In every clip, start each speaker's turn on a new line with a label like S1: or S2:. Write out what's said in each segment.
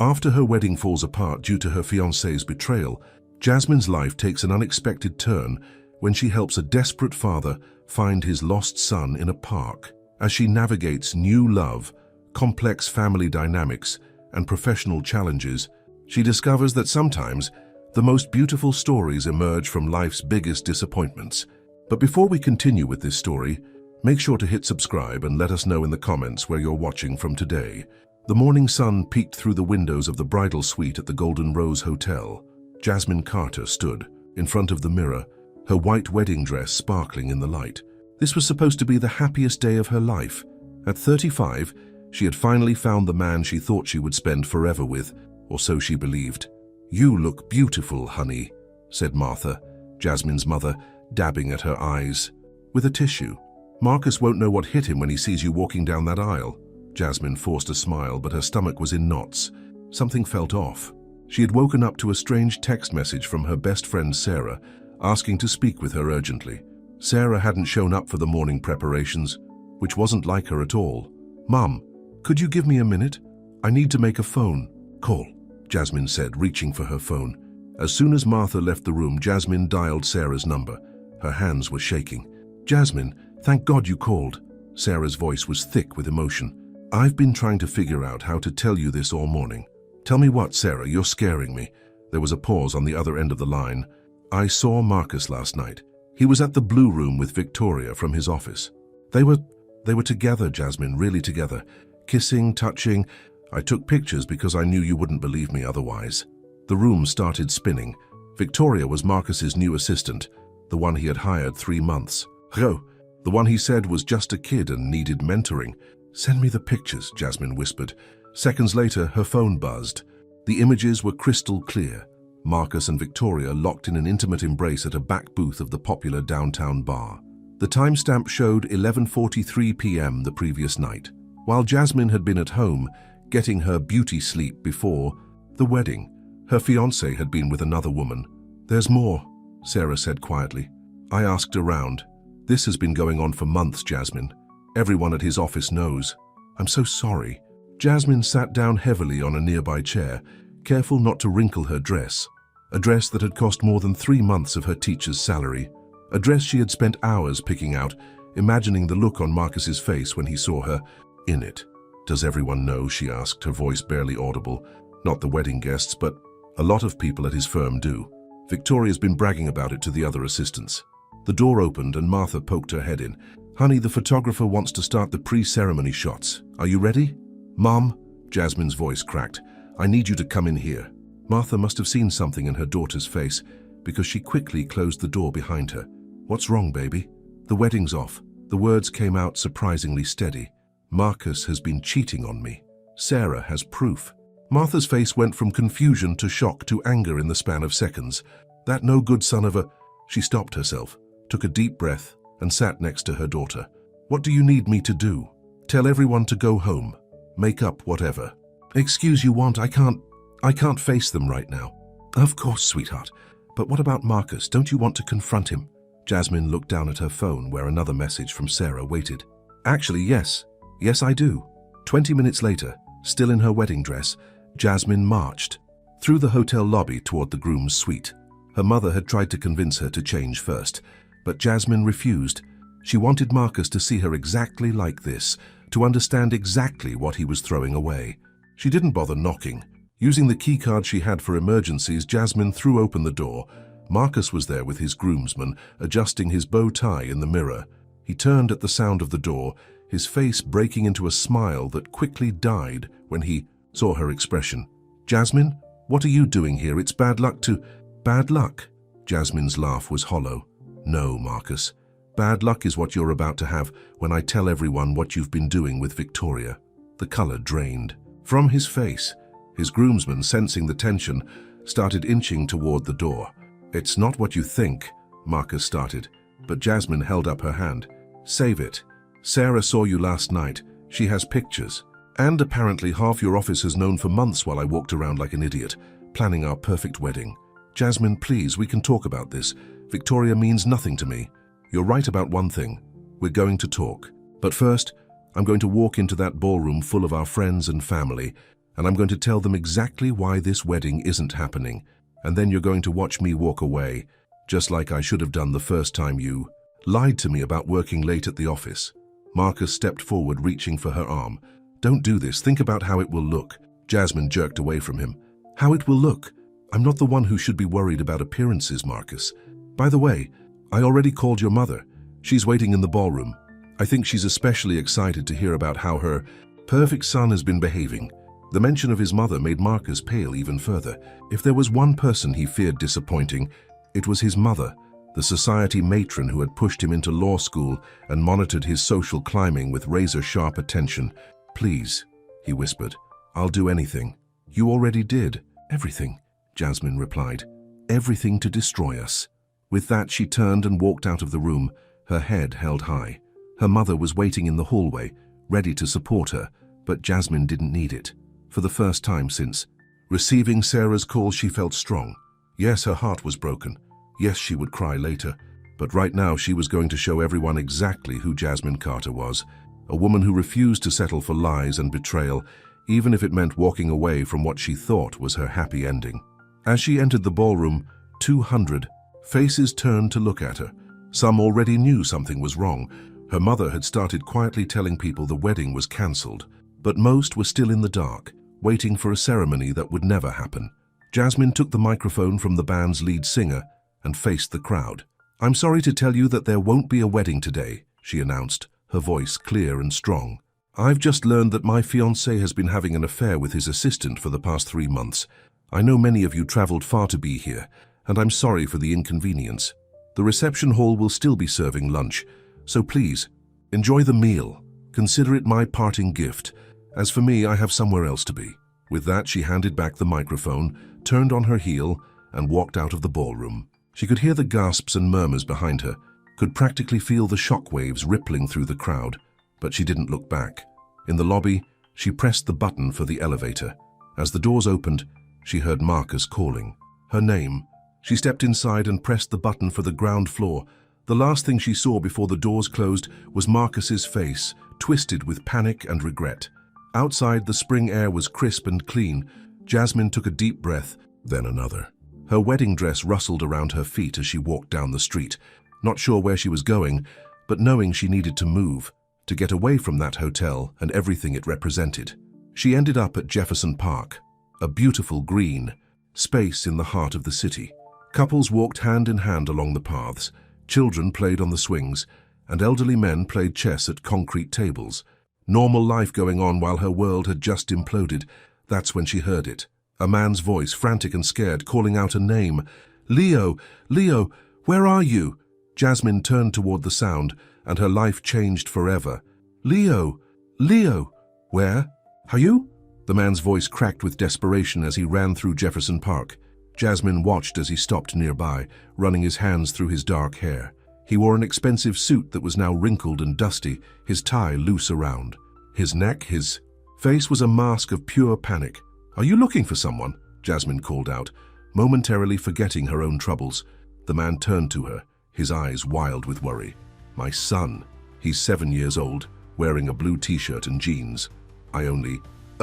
S1: After her wedding falls apart due to her fiancé's betrayal, Jasmine's life takes an unexpected turn when she helps a desperate father find his lost son in a park. As she navigates new love, complex family dynamics, and professional challenges, she discovers that sometimes the most beautiful stories emerge from life's biggest disappointments. But before we continue with this story, make sure to hit subscribe and let us know in the comments where you're watching from today. The morning sun peeked through the windows of the bridal suite at the Golden Rose Hotel. Jasmine Carter stood in front of the mirror, her white wedding dress sparkling in the light. This was supposed to be the happiest day of her life. At 35, she had finally found the man she thought she would spend forever with, or so she believed. "You look beautiful, honey," said Martha, Jasmine's mother, dabbing at her eyes with a tissue. "Marcus won't know what hit him when he sees you walking down that aisle." Jasmine forced a smile, but her stomach was in knots. Something felt off. She had woken up to a strange text message from her best friend Sarah, asking to speak with her urgently. Sarah hadn't shown up for the morning preparations, which wasn't like her at all. "Mum, could you give me a minute? I need to make a phone call," Jasmine said, reaching for her phone. As soon as Martha left the room, Jasmine dialed Sarah's number. Her hands were shaking. "Jasmine, thank God you called." Sarah's voice was thick with emotion. "I've been trying to figure out how to tell you this all morning." "Tell me what, Sarah? You're scaring me." There was a pause on the other end of the line. "I saw Marcus last night. He was at the Blue Room with Victoria from his office. They were together, Jasmine, really together. Kissing, touching. I took pictures because I knew you wouldn't believe me otherwise." The room started spinning. Victoria was Marcus's new assistant, the one he had hired 3 months ago. The one he said was just a kid and needed mentoring. "Send me the pictures," Jasmine whispered. Seconds later, her phone buzzed. The images were crystal clear. Marcus and Victoria locked in an intimate embrace at a back booth of the popular downtown bar. The timestamp showed 11:43 p.m. the previous night, while Jasmine had been at home, getting her beauty sleep before the wedding. Her fiancé had been with another woman. "There's more," Sarah said quietly. "I asked around. This has been going on for months, Jasmine. Everyone at his office knows." "I'm so sorry." Jasmine sat down heavily on a nearby chair, careful not to wrinkle her dress. A dress that had cost more than 3 months of her teacher's salary. A dress she had spent hours picking out, imagining the look on Marcus's face when he saw her in it. "Does everyone know?" she asked, her voice barely audible. "Not the wedding guests, but a lot of people at his firm do. Victoria's been bragging about it to the other assistants." The door opened and Martha poked her head in. "Honey, the photographer wants to start the pre-ceremony shots. Are you ready?" "Mom," Jasmine's voice cracked, "I need you to come in here." Martha must have seen something in her daughter's face because she quickly closed the door behind her. "What's wrong, baby?" "The wedding's off." The words came out surprisingly steady. "Marcus has been cheating on me. Sarah has proof." Martha's face went from confusion to shock to anger in the span of seconds. "That no good son of a—" She stopped herself, took a deep breath, and sat next to her daughter. "What do you need me to do? Tell everyone to go home. Make up whatever." "Excuse you want, I can't face them right now." "Of course, sweetheart. But what about Marcus? Don't you want to confront him?" Jasmine looked down at her phone where another message from Sarah waited. "Actually, yes. Yes, I do." 20 minutes later, still in her wedding dress, Jasmine marched through the hotel lobby toward the groom's suite. Her mother had tried to convince her to change first, but Jasmine refused. She wanted Marcus to see her exactly like this, to understand exactly what he was throwing away. She didn't bother knocking. Using the keycard she had for emergencies, Jasmine threw open the door. Marcus was there with his groomsman, adjusting his bow tie in the mirror. He turned at the sound of the door, his face breaking into a smile that quickly died when he saw her expression. "Jasmine, what are you doing here? It's bad luck to—" "Bad luck?" Jasmine's laugh was hollow. "No, Marcus. Bad luck is what you're about to have when I tell everyone what you've been doing with Victoria." The color drained from his face. His groomsman, sensing the tension, started inching toward the door. "It's not what you think," Marcus started, but Jasmine held up her hand. "Save it. Sarah saw you last night. She has pictures. And apparently half your office has known for months while I walked around like an idiot, planning our perfect wedding. Jasmine, please, we can talk about this. Victoria means nothing to me. You're right about one thing. We're going to talk. But first, I'm going to walk into that ballroom full of our friends and family, and I'm going to tell them exactly why this wedding isn't happening, and then you're going to watch me walk away, just like I should have done the first time you lied to me about working late at the office." Marcus stepped forward, reaching for her arm. "Don't do this. Think about how it will look." Jasmine jerked away from him. "How it will look? I'm not the one who should be worried about appearances, Marcus. By the way, I already called your mother. She's waiting in the ballroom. I think she's especially excited to hear about how her perfect son has been behaving." The mention of his mother made Marcus pale even further. If there was one person he feared disappointing, it was his mother, the society matron who had pushed him into law school and monitored his social climbing with razor-sharp attention. "Please," he whispered, "I'll do anything." "You already did. Everything," Jasmine replied. "Everything to destroy us." With that, she turned and walked out of the room, her head held high. Her mother was waiting in the hallway, ready to support her, but Jasmine didn't need it. For the first time since receiving Sarah's call, she felt strong. Yes, her heart was broken. Yes, she would cry later. But right now, she was going to show everyone exactly who Jasmine Carter was. A woman who refused to settle for lies and betrayal, even if it meant walking away from what she thought was her happy ending. As she entered the ballroom, 200 faces turned to look at her. Some already knew something was wrong. Her mother had started quietly telling people the wedding was cancelled, but most were still in the dark, waiting for a ceremony that would never happen. Jasmine took the microphone from the band's lead singer and faced the crowd. "I'm sorry to tell you that there won't be a wedding today," she announced, her voice clear and strong. "I've just learned that my fiancé has been having an affair with his assistant for the past 3 months. I know many of you traveled far to be here, and I'm sorry for the inconvenience. The reception hall will still be serving lunch, so please, enjoy the meal. Consider it my parting gift. As for me, I have somewhere else to be." With that, she handed back the microphone, turned on her heel, and walked out of the ballroom. She could hear the gasps and murmurs behind her, could practically feel the shockwaves rippling through the crowd, but she didn't look back. In the lobby, she pressed the button for the elevator. As the doors opened, she heard Marcus calling her name. She stepped inside and pressed the button for the ground floor. The last thing she saw before the doors closed was Marcus's face, twisted with panic and regret. Outside, the spring air was crisp and clean. Jasmine took a deep breath, then another. Her wedding dress rustled around her feet as she walked down the street, not sure where she was going, but knowing she needed to move, to get away from that hotel and everything it represented. She ended up at Jefferson Park, a beautiful green space in the heart of the city. Couples walked hand in hand along the paths, children played on the swings, and elderly men played chess at concrete tables. Normal life going on while her world had just imploded. That's when she heard it. A man's voice, frantic and scared, calling out a name. "Leo! Leo! Where are you?" Jasmine turned toward the sound, and her life changed forever. "Leo! Leo! Where? Are you?" The man's voice cracked with desperation as he ran through Jefferson Park. Jasmine watched as he stopped nearby, running his hands through his dark hair. He wore an expensive suit that was now wrinkled and dusty, his tie loose around. His neck, his face was a mask of pure panic. "Are you looking for someone?" Jasmine called out, momentarily forgetting her own troubles. The man turned to her, his eyes wild with worry. "My son. He's 7 years old, wearing a blue t-shirt and jeans. I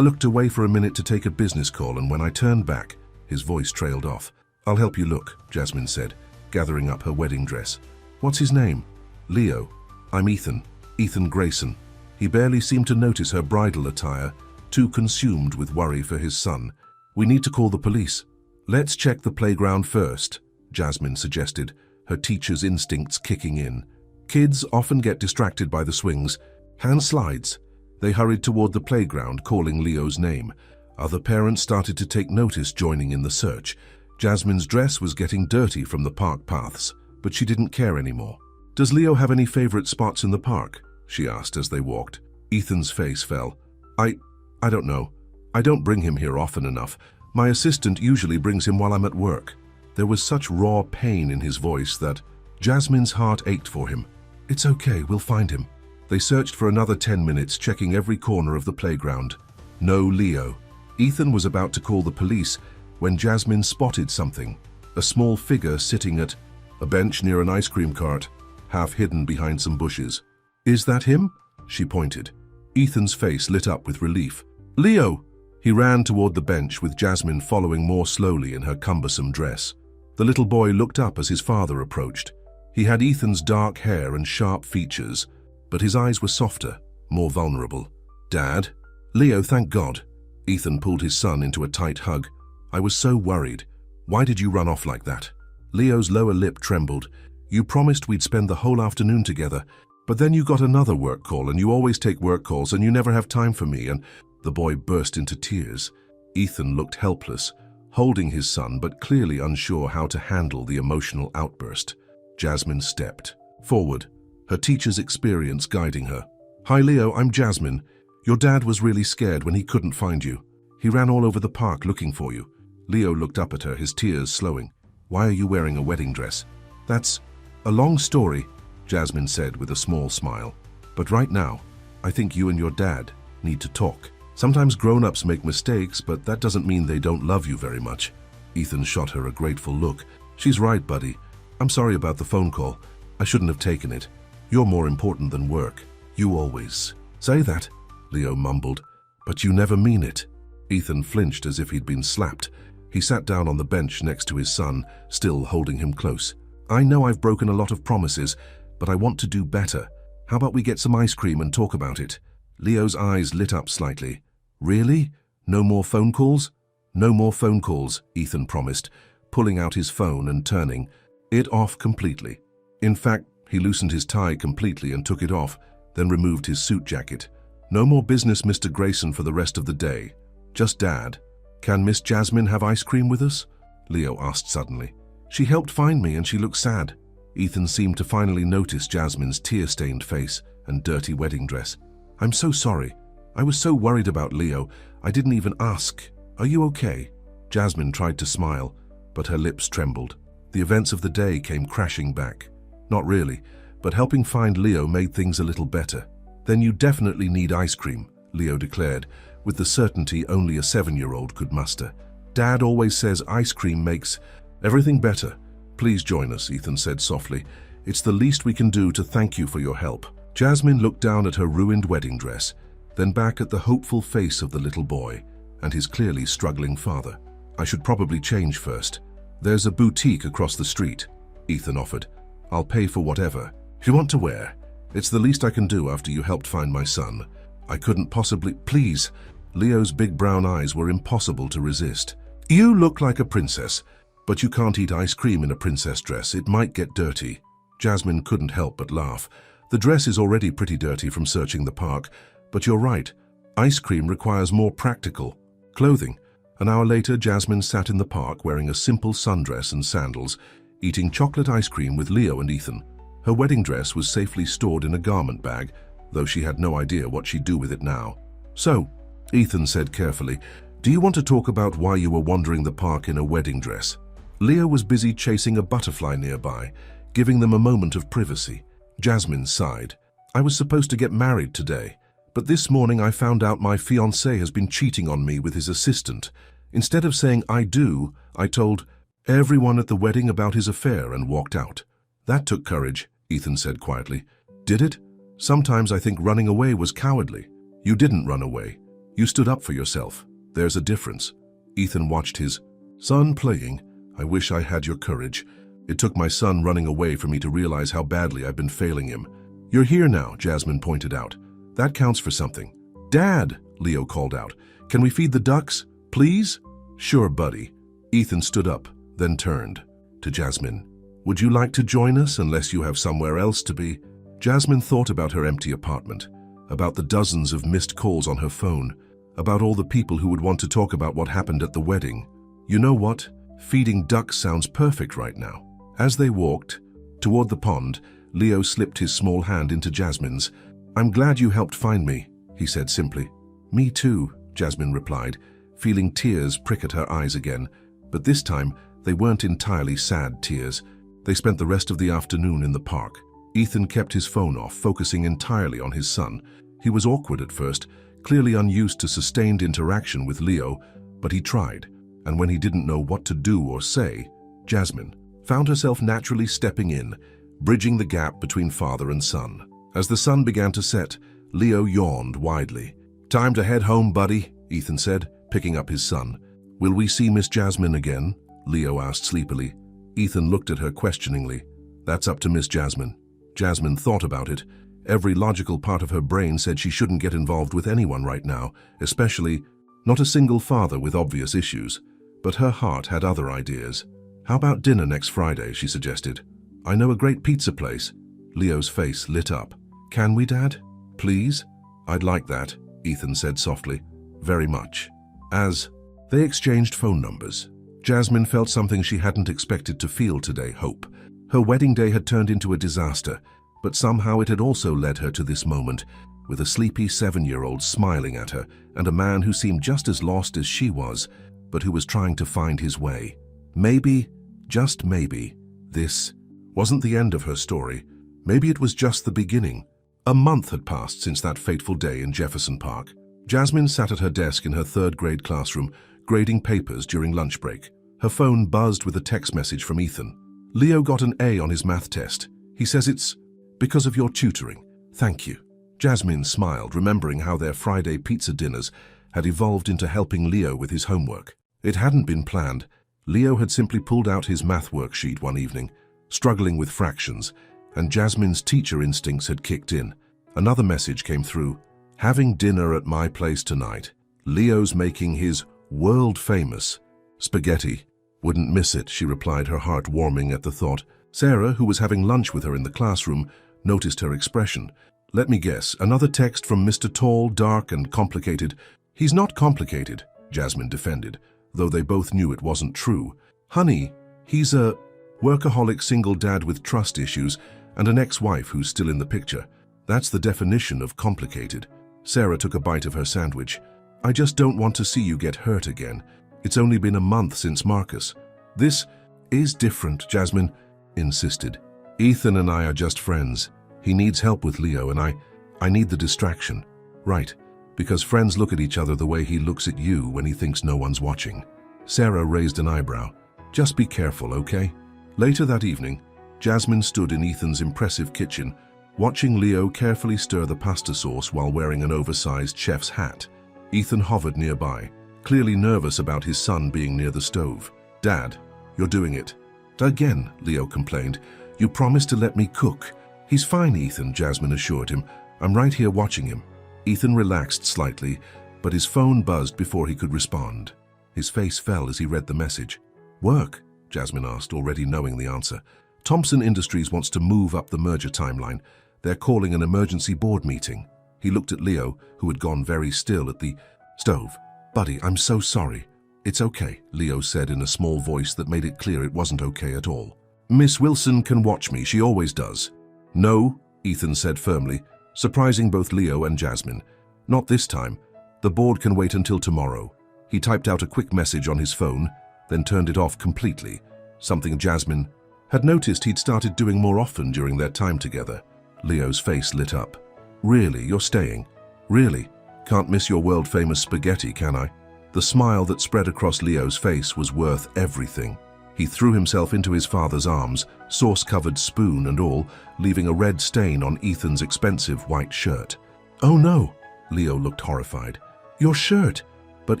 S1: looked away for a minute to take a business call, and when I turned back, his voice trailed off. "I'll help you look," Jasmine said, gathering up her wedding dress. "What's his name?" "Leo. I'm Ethan. Ethan Grayson." He barely seemed to notice her bridal attire, too consumed with worry for his son. "We need to call the police." "Let's check the playground first," Jasmine suggested, her teacher's instincts kicking in. Kids often get distracted by the swings and slides. They hurried toward the playground, calling Leo's name. Other parents started to take notice, joining in the search. Jasmine's dress was getting dirty from the park paths, but she didn't care anymore. "Does Leo have any favorite spots in the park?" she asked as they walked. Ethan's face fell. I don't know. I don't bring him here often enough. My assistant usually brings him while I'm at work." There was such raw pain in his voice that Jasmine's heart ached for him. "It's okay, we'll find him." They searched for another 10 minutes, checking every corner of the playground. No Leo. Ethan was about to call the police when Jasmine spotted something. A small figure sitting at a bench near an ice cream cart, half hidden behind some bushes. "Is that him?" She pointed. Ethan's face lit up with relief. "Leo! He ran toward the bench with Jasmine following more slowly in her cumbersome dress. The little boy looked up as his father approached. He had Ethan's dark hair and sharp features, but his eyes were softer, more vulnerable. "Dad?" "Leo, thank God." Ethan pulled his son into a tight hug. "I was so worried. Why did you run off like that?" Leo's lower lip trembled. "You promised we'd spend the whole afternoon together, but then you got another work call, and you always take work calls and you never have time for me," and the boy burst into tears. Ethan looked helpless, holding his son but clearly unsure how to handle the emotional outburst. Jasmine stepped forward, her teacher's experience guiding her. "Hi Leo, I'm Jasmine. Your dad was really scared when he couldn't find you. He ran all over the park looking for you." Leo looked up at her, his tears slowing. "Why are you wearing a wedding dress?" "That's a long story," Jasmine said with a small smile. "But right now, I think you and your dad need to talk. Sometimes grown-ups make mistakes, but that doesn't mean they don't love you very much." Ethan shot her a grateful look. "She's right, buddy. I'm sorry about the phone call. I shouldn't have taken it. You're more important than work. You always say that," Leo mumbled. "But you never mean it." Ethan flinched as if he'd been slapped. He sat down on the bench next to his son, still holding him close. "I know I've broken a lot of promises, but I want to do better. How about we get some ice cream and talk about it?" Leo's eyes lit up slightly. "Really? No more phone calls?" "No more phone calls," Ethan promised, pulling out his phone and turning it off completely. In fact, he loosened his tie completely and took it off, then removed his suit jacket. "No more business, Mr. Grayson, for the rest of the day. Just Dad. Can Miss Jasmine have ice cream with us?" Leo asked suddenly. "She helped find me and she looks sad." Ethan seemed to finally notice Jasmine's tear-stained face and dirty wedding dress. "I'm so sorry. I was so worried about Leo, I didn't even ask. Are you okay?" Jasmine tried to smile, but her lips trembled. The events of the day came crashing back. Not really, but helping find Leo made things a little better. "Then you definitely need ice cream," Leo declared, with the certainty only a 7-year-old could muster. "Dad always says ice cream makes everything better." "Please join us," Ethan said softly. "It's the least we can do to thank you for your help." Jasmine looked down at her ruined wedding dress, then back at the hopeful face of the little boy and his clearly struggling father. "I should probably change first. There's a boutique across the street," Ethan offered. "I'll pay for whatever you want to wear. It's the least I can do after you helped find my son. I couldn't possibly—" "Please." Leo's big brown eyes were impossible to resist. "You look like a princess, but you can't eat ice cream in a princess dress. It might get dirty." Jasmine couldn't help but laugh. "The dress is already pretty dirty from searching the park, but you're right. Ice cream requires more practical clothing." An hour later, Jasmine sat in the park wearing a simple sundress and sandals, eating chocolate ice cream with Leo and Ethan. Her wedding dress was safely stored in a garment bag, though she had no idea what she'd do with it now. "So," Ethan said carefully, "do you want to talk about why you were wandering the park in a wedding dress?" Leo was busy chasing a butterfly nearby, giving them a moment of privacy. Jasmine sighed. "I was supposed to get married today, but this morning I found out my fiancé has been cheating on me with his assistant. Instead of saying I do, I told everyone at the wedding about his affair and walked out." "That took courage," Ethan said quietly. "Did it? Sometimes I think running away was cowardly." "You didn't run away. You stood up for yourself. There's a difference." Ethan watched his son playing. "I wish I had your courage. It took my son running away for me to realize how badly I've been failing him." "You're here now," Jasmine pointed out. "That counts for something." "Dad," Leo called out, "can we feed the ducks, please?" "Sure, buddy." Ethan stood up, then turned to Jasmine. "Would you like to join us unless you have somewhere else to be?" Jasmine thought about her empty apartment, about the dozens of missed calls on her phone, about all the people who would want to talk about what happened at the wedding. "You know what? Feeding ducks sounds perfect right now." As they walked toward the pond, Leo slipped his small hand into Jasmine's. "I'm glad you helped find me," he said simply. "Me too," Jasmine replied, feeling tears prick at her eyes again. But this time, they weren't entirely sad tears. They spent the rest of the afternoon in the park. Ethan kept his phone off, focusing entirely on his son. He was awkward at first, clearly unused to sustained interaction with Leo, but he tried. And when he didn't know what to do or say, Jasmine found herself naturally stepping in, bridging the gap between father and son. As the sun began to set, Leo yawned widely. "Time to head home, buddy," Ethan said, picking up his son. "Will we see Miss Jasmine again?" Leo asked sleepily. Ethan looked at her questioningly. "That's up to Miss Jasmine." Jasmine thought about it. Every logical part of her brain said she shouldn't get involved with anyone right now, especially not a single father with obvious issues. But her heart had other ideas. "How about dinner next Friday?" she suggested. "I know a great pizza place." Leo's face lit up. "Can we, Dad? Please?" "I'd like that," Ethan said softly. "Very much." As they exchanged phone numbers, Jasmine felt something she hadn't expected to feel today: hope. Her wedding day had turned into a disaster, but somehow it had also led her to this moment, with a sleepy 7-year-old smiling at her and a man who seemed just as lost as she was, but who was trying to find his way. Maybe, just maybe, this wasn't the end of her story. Maybe it was just the beginning. A month had passed since that fateful day in Jefferson Park. Jasmine sat at her desk in her third-grade classroom, grading papers during lunch break. Her phone buzzed with a text message from Ethan. "Leo got an A on his math test. He says it's because of your tutoring. Thank you." Jasmine smiled, remembering how their Friday pizza dinners had evolved into helping Leo with his homework. It hadn't been planned. Leo had simply pulled out his math worksheet one evening, struggling with fractions, and Jasmine's teacher instincts had kicked in. Another message came through. "Having dinner at my place tonight. Leo's making his world-famous spaghetti." "Wouldn't miss it," she replied, her heart warming at the thought. Sarah, who was having lunch with her in the classroom, noticed her expression. "Let me guess, another text from Mr. Tall, dark, and complicated." "He's not complicated," Jasmine defended, though they both knew it wasn't true. "Honey, he's a workaholic single dad with trust issues and an ex-wife who's still in the picture. That's the definition of complicated." Sarah took a bite of her sandwich. "I just don't want to see you get hurt again. It's only been a month since Marcus." "This is different," Jasmine insisted. "Ethan and I are just friends. He needs help with Leo and I need the distraction." "Right, because friends look at each other the way he looks at you when he thinks no one's watching." Sarah raised an eyebrow. "Just be careful, okay?" Later that evening, Jasmine stood in Ethan's impressive kitchen, watching Leo carefully stir the pasta sauce while wearing an oversized chef's hat. Ethan hovered nearby, clearly nervous about his son being near the stove. "Dad, you're doing it." "Again," Leo complained. "You promised to let me cook." "He's fine, Ethan," Jasmine assured him. "I'm right here watching him." Ethan relaxed slightly, but his phone buzzed before he could respond. His face fell as he read the message. "Work?" Jasmine asked, already knowing the answer. "Thompson Industries wants to move up the merger timeline. They're calling an emergency board meeting." He looked at Leo, who had gone very still at the stove. "Buddy, I'm so sorry." "It's okay," Leo said in a small voice that made it clear it wasn't okay at all. "Miss Wilson can watch me, she always does." "No," Ethan said firmly, surprising both Leo and Jasmine. "Not this time. The board can wait until tomorrow." He typed out a quick message on his phone, then turned it off completely, something Jasmine had noticed he'd started doing more often during their time together. Leo's face lit up. "Really, you're staying? Really? Can't miss your world-famous spaghetti, can I?" The smile that spread across Leo's face was worth everything. He threw himself into his father's arms, sauce-covered spoon and all, leaving a red stain on Ethan's expensive white shirt. "Oh no!" Leo looked horrified. "Your shirt!" But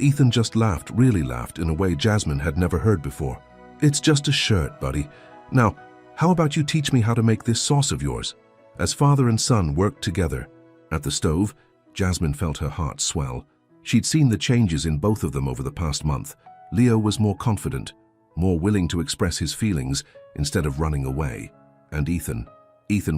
S1: Ethan just laughed, really laughed, in a way Jasmine had never heard before. "It's just a shirt, buddy. Now, how about you teach me how to make this sauce of yours?" As father and son worked together at the stove, Jasmine felt her heart swell. She'd seen the changes in both of them over the past month. Leo was more confident, more willing to express his feelings instead of running away. And Ethan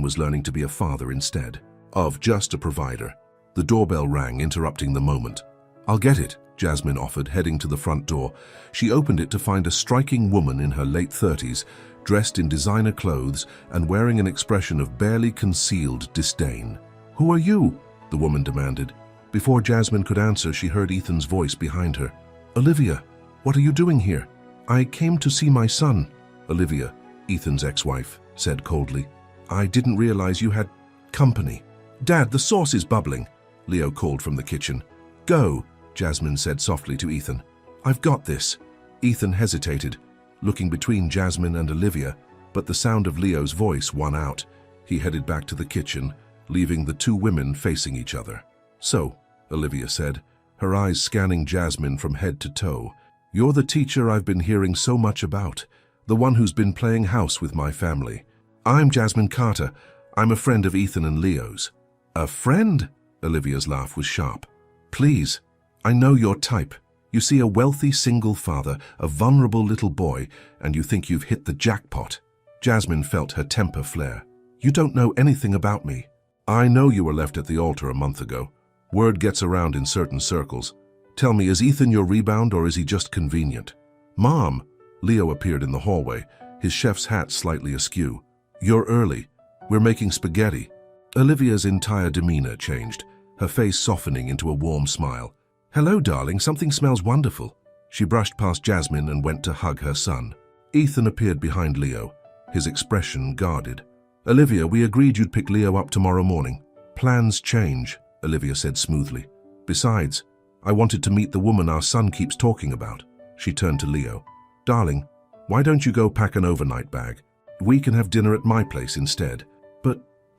S1: was learning to be a father instead of just a provider. The doorbell rang, interrupting the moment. "I'll get it," Jasmine offered, heading to the front door. She opened it to find a striking woman in her late 30s, dressed in designer clothes and wearing an expression of barely concealed disdain. "Who are you?" the woman demanded. Before Jasmine could answer, she heard Ethan's voice behind her. "Olivia, what are you doing here?" "I came to see my son." Olivia, Ethan's ex-wife, said coldly. "I didn't realize you had company." "Dad, the sauce is bubbling," Leo called from the kitchen. "Go," Jasmine said softly to Ethan. "I've got this." Ethan hesitated, looking between Jasmine and Olivia, but the sound of Leo's voice won out. He headed back to the kitchen, leaving the two women facing each other. "So," Olivia said, her eyes scanning Jasmine from head to toe. "You're the teacher I've been hearing so much about, the one who's been playing house with my family." "I'm Jasmine Carter. I'm a friend of Ethan and Leo's." "A friend?" Olivia's laugh was sharp. "Please, I know your type. You see a wealthy single father, a vulnerable little boy, and you think you've hit the jackpot." Jasmine felt her temper flare. "You don't know anything about me. I know you were left at the altar a month ago. Word gets around in certain circles. Tell me, is Ethan your rebound or is he just convenient?" "Mom!" Leo appeared in the hallway, his chef's hat slightly askew. "You're early. We're making spaghetti." Olivia's entire demeanor changed, her face softening into a warm smile. "Hello, darling, something smells wonderful." She brushed past Jasmine and went to hug her son. Ethan appeared behind Leo, his expression guarded. "Olivia, we agreed you'd pick Leo up tomorrow morning." "Plans change," Olivia said smoothly. "Besides, I wanted to meet the woman our son keeps talking about." She turned to Leo. "Darling, why don't you go pack an overnight bag? We can have dinner at my place instead."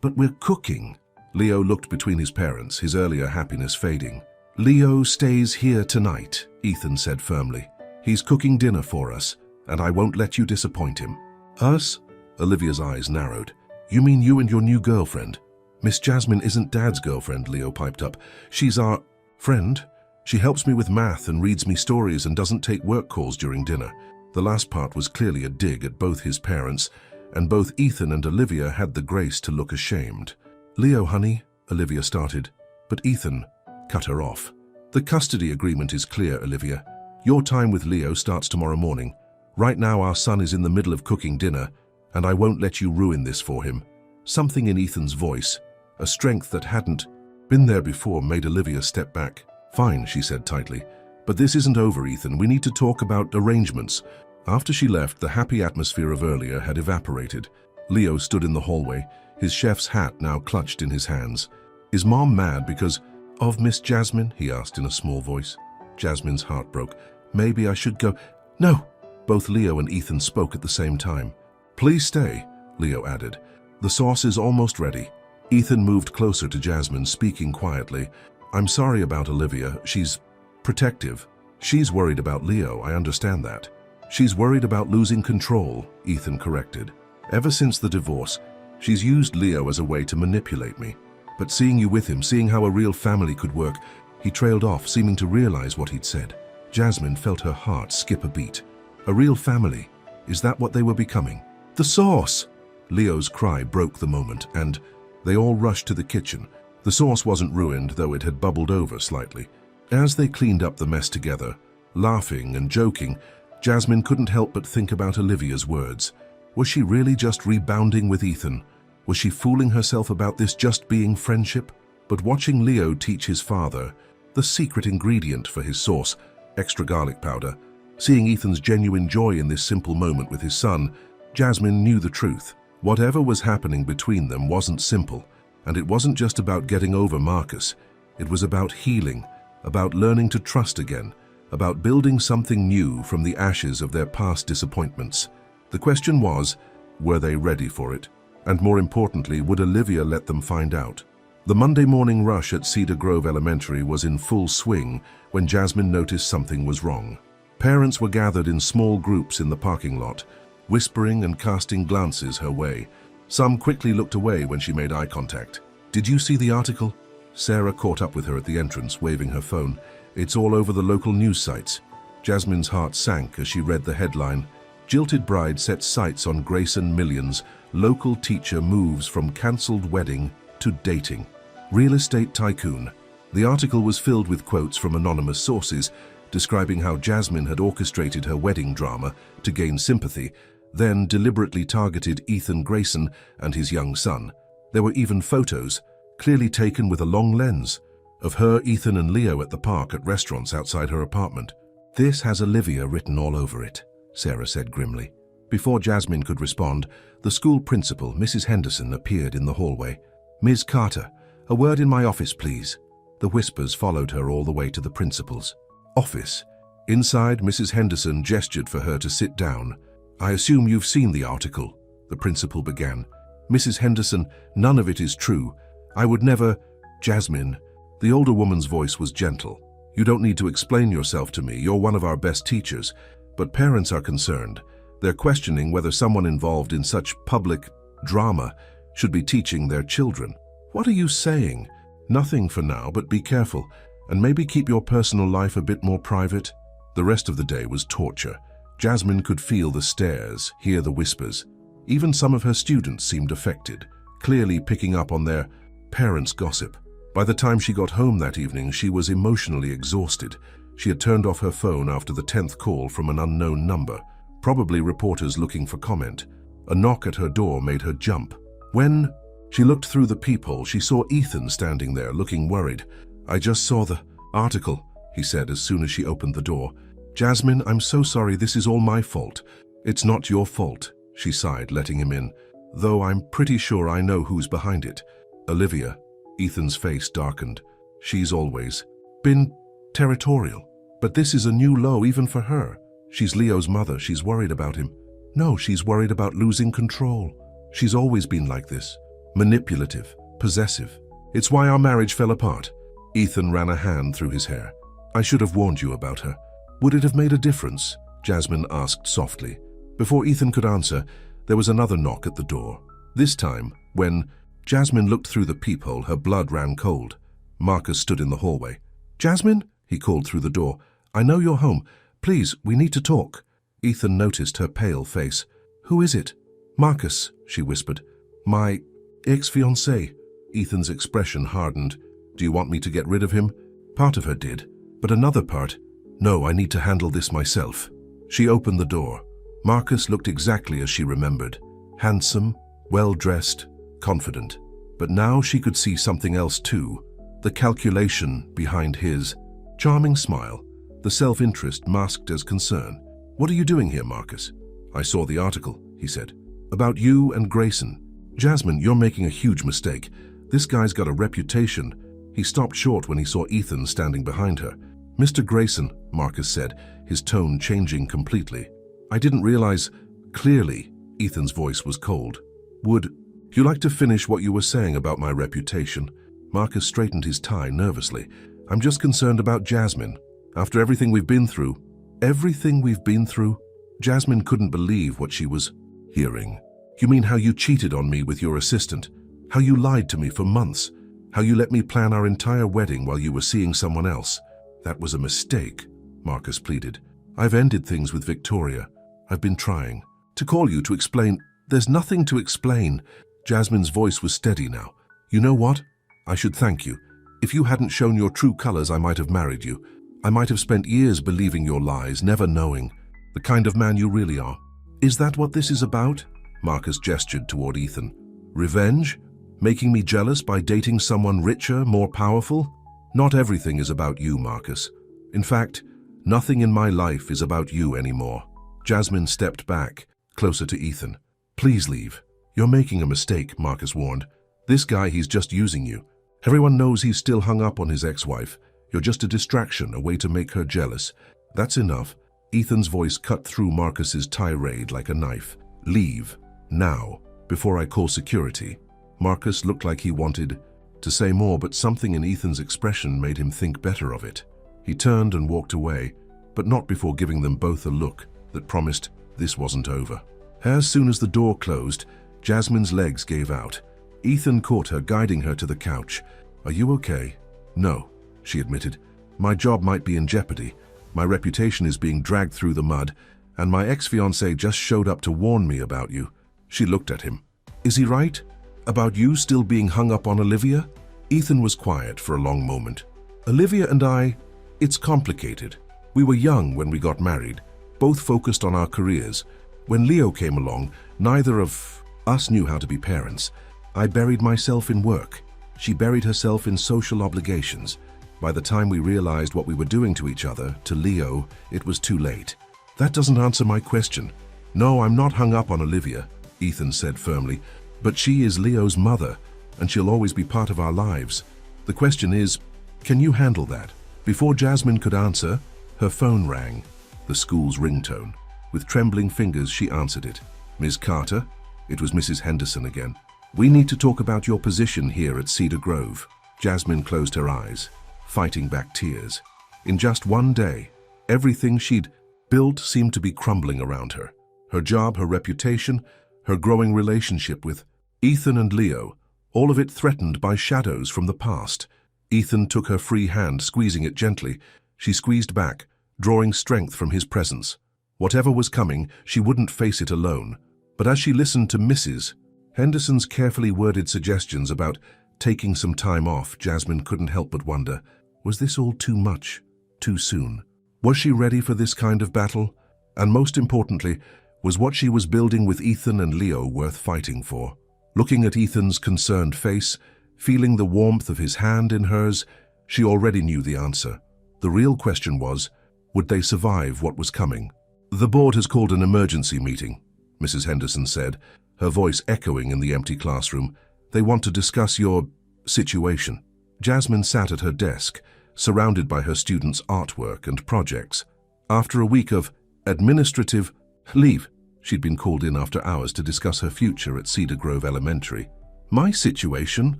S1: But we're cooking." Leo looked between his parents, his earlier happiness fading. "Leo stays here tonight," Ethan said firmly. "He's cooking dinner for us, and I won't let you disappoint him." "Us?" Olivia's eyes narrowed. "You mean you and your new girlfriend?" "Miss Jasmine isn't Dad's girlfriend," Leo piped up. "She's our friend. She helps me with math and reads me stories and doesn't take work calls during dinner." The last part was clearly a dig at both his parents, and both Ethan and Olivia had the grace to look ashamed. "Leo, honey," Olivia started, but Ethan cut her off. "The custody agreement is clear, Olivia. Your time with Leo starts tomorrow morning. Right now our son is in the middle of cooking dinner, and I won't let you ruin this for him." Something in Ethan's voice, a strength that hadn't been there before, made Olivia step back. "Fine," she said tightly, "but this isn't over, Ethan. We need to talk about arrangements." After she left, the happy atmosphere of earlier had evaporated. Leo stood in the hallway, his chef's hat now clutched in his hands. "Is Mom mad because of Miss Jasmine?" he asked in a small voice. Jasmine's heart broke. "Maybe I should go." "No!" Both Leo and Ethan spoke at the same time. "Please stay," Leo added. "The sauce is almost ready." Ethan moved closer to Jasmine, speaking quietly. "I'm sorry about Olivia. She's protective. She's worried about Leo, I understand that." "She's worried about losing control," Ethan corrected. "Ever since the divorce, she's used Leo as a way to manipulate me. But seeing you with him, seeing how a real family could work," he trailed off, seeming to realize what he'd said. Jasmine felt her heart skip a beat. A real family? Is that what they were becoming? "The sauce!" Leo's cry broke the moment, and they all rushed to the kitchen. The sauce wasn't ruined, though it had bubbled over slightly. As they cleaned up the mess together, laughing and joking, Jasmine couldn't help but think about Olivia's words. Was she really just rebounding with Ethan? Was she fooling herself about this just being friendship? But watching Leo teach his father the secret ingredient for his sauce, extra garlic powder, seeing Ethan's genuine joy in this simple moment with his son, Jasmine knew the truth. Whatever was happening between them wasn't simple, and it wasn't just about getting over Marcus. It was about healing, about learning to trust again, about building something new from the ashes of their past disappointments. The question was, were they ready for it? And more importantly, would Olivia let them find out? The Monday morning rush at Cedar Grove Elementary was in full swing when Jasmine noticed something was wrong. Parents were gathered in small groups in the parking lot, whispering and casting glances her way. Some quickly looked away when she made eye contact. "Did you see the article?" Sarah caught up with her at the entrance, waving her phone. "It's all over the local news sites." Jasmine's heart sank as she read the headline, "Jilted Bride Sets Sights on Grayson Millions. Local Teacher Moves from Cancelled Wedding to Dating." Real estate tycoon. The article was filled with quotes from anonymous sources, describing how Jasmine had orchestrated her wedding drama to gain sympathy, then deliberately targeted Ethan Grayson and his young son. There were even photos, clearly taken with a long lens, of her, Ethan and Leo at the park at restaurants outside her apartment. "This has Olivia written all over it," Sarah said grimly. Before Jasmine could respond, the school principal, Mrs. Henderson, appeared in the hallway. "Ms. Carter, a word in my office, please." The whispers followed her all the way to the principal's office. Inside, Mrs. Henderson gestured for her to sit down. "I assume you've seen the article," the principal began. "Mrs. Henderson, none of it is true. I would never—" "Jasmine." The older woman's voice was gentle. You don't need to explain yourself to me. You're one of our best teachers. But parents are concerned. They're questioning whether someone involved in such public drama should be teaching their children. What are you saying? Nothing for now, but be careful, and maybe keep your personal life a bit more private. The rest of the day was torture. Jasmine could feel the stares, hear the whispers. Even some of her students seemed affected, clearly picking up on their parents' gossip. By the time she got home that evening, she was emotionally exhausted. She had turned off her phone after the 10th call from an unknown number, probably reporters looking for comment. A knock at her door made her jump. When she looked through the peephole, she saw Ethan standing there, looking worried. "I just saw the article," he said as soon as she opened the door. "Jasmine, I'm so sorry, this is all my fault." "It's not your fault," she sighed, letting him in, "though I'm pretty sure I know who's behind it." "Olivia." Ethan's face darkened. "She's always been territorial. But this is a new low even for her. She's Leo's mother. She's worried about him. No, she's worried about losing control. She's always been like this. Manipulative, possessive. It's why our marriage fell apart." Ethan ran a hand through his hair. "I should have warned you about her." "Would it have made a difference?" Jasmine asked softly. Before Ethan could answer, there was another knock at the door. This time, when Jasmine looked through the peephole, her blood ran cold. Marcus stood in the hallway. "Jasmine?" he called through the door. "I know you're home. Please, we need to talk." Ethan noticed her pale face. "Who is it?" "Marcus," she whispered. "My ex-fiancé." Ethan's expression hardened. "Do you want me to get rid of him?" Part of her did, but another part, "No, I need to handle this myself." She opened the door. Marcus looked exactly as she remembered. Handsome, well-dressed, confident. But now she could see something else too. The calculation behind his charming smile, the self-interest masked as concern. "What are you doing here, Marcus?" "I saw the article," he said. "About you and Grayson." "Jasmine, you're making a huge mistake. This guy's got a reputation." He stopped short when he saw Ethan standing behind her. "Mr. Grayson," Marcus said, his tone changing completely. "I didn't realize clearly." Ethan's voice was cold. "Would you like to finish what you were saying about my reputation?" Marcus straightened his tie nervously. "I'm just concerned about Jasmine. After everything we've been through." "Everything we've been through?" Jasmine couldn't believe what she was hearing. "You mean how you cheated on me with your assistant? How you lied to me for months? How you let me plan our entire wedding while you were seeing someone else?" "That was a mistake," Marcus pleaded. "I've ended things with Victoria. I've been trying to call you to explain." "There's nothing to explain." Jasmine's voice was steady now. "You know what? I should thank you. If you hadn't shown your true colors, I might have married you. I might have spent years believing your lies, never knowing the kind of man you really are." "Is that what this is about?" Marcus gestured toward Ethan. "Revenge? Making me jealous by dating someone richer, more powerful?" "Not everything is about you, Marcus. In fact, nothing in my life is about you anymore." Jasmine stepped back, closer to Ethan. "Please leave. You're making a mistake," Marcus warned. "This guy, he's just using you. Everyone knows he's still hung up on his ex-wife. You're just a distraction, a way to make her jealous." "That's enough." Ethan's voice cut through Marcus's tirade like a knife. "Leave. Now. Before I call security." Marcus looked like he wanted to say more, but something in Ethan's expression made him think better of it. He turned and walked away, but not before giving them both a look that promised this wasn't over. As soon as the door closed, Jasmine's legs gave out. Ethan caught her, guiding her to the couch. "Are you okay?" "No," she admitted. "My job might be in jeopardy. My reputation is being dragged through the mud, and my ex-fiancé just showed up to warn me about you." She looked at him. "Is he right? About you still being hung up on Olivia?" Ethan was quiet for a long moment. "Olivia and I, it's complicated. We were young when we got married, both focused on our careers. When Leo came along, neither of us knew how to be parents. I buried myself in work. She buried herself in social obligations. By the time we realized what we were doing to each other, to Leo, it was too late." "That doesn't answer my question." "No, I'm not hung up on Olivia," Ethan said firmly. "But she is Leo's mother, and she'll always be part of our lives. The question is, can you handle that?" Before Jasmine could answer, her phone rang, the school's ringtone. With trembling fingers, she answered it. "Ms. Carter?" It was Mrs. Henderson again. "We need to talk about your position here at Cedar Grove." Jasmine closed her eyes, fighting back tears. In just one day, everything she'd built seemed to be crumbling around her. Her job, her reputation, her growing relationship with Ethan and Leo, all of it threatened by shadows from the past. Ethan took her free hand, squeezing it gently. She squeezed back, drawing strength from his presence. Whatever was coming, she wouldn't face it alone. But as she listened to Mrs. Henderson's carefully worded suggestions about taking some time off, Jasmine couldn't help but wonder, was this all too much, too soon? Was she ready for this kind of battle? And most importantly, was what she was building with Ethan and Leo worth fighting for? Looking at Ethan's concerned face, feeling the warmth of his hand in hers, she already knew the answer. The real question was, would they survive what was coming? "The board has called an emergency meeting," Mrs. Henderson said, her voice echoing in the empty classroom. "They want to discuss your situation." Jasmine sat at her desk, surrounded by her students' artwork and projects. After a week of administrative leave, she'd been called in after hours to discuss her future at Cedar Grove Elementary. "My situation?"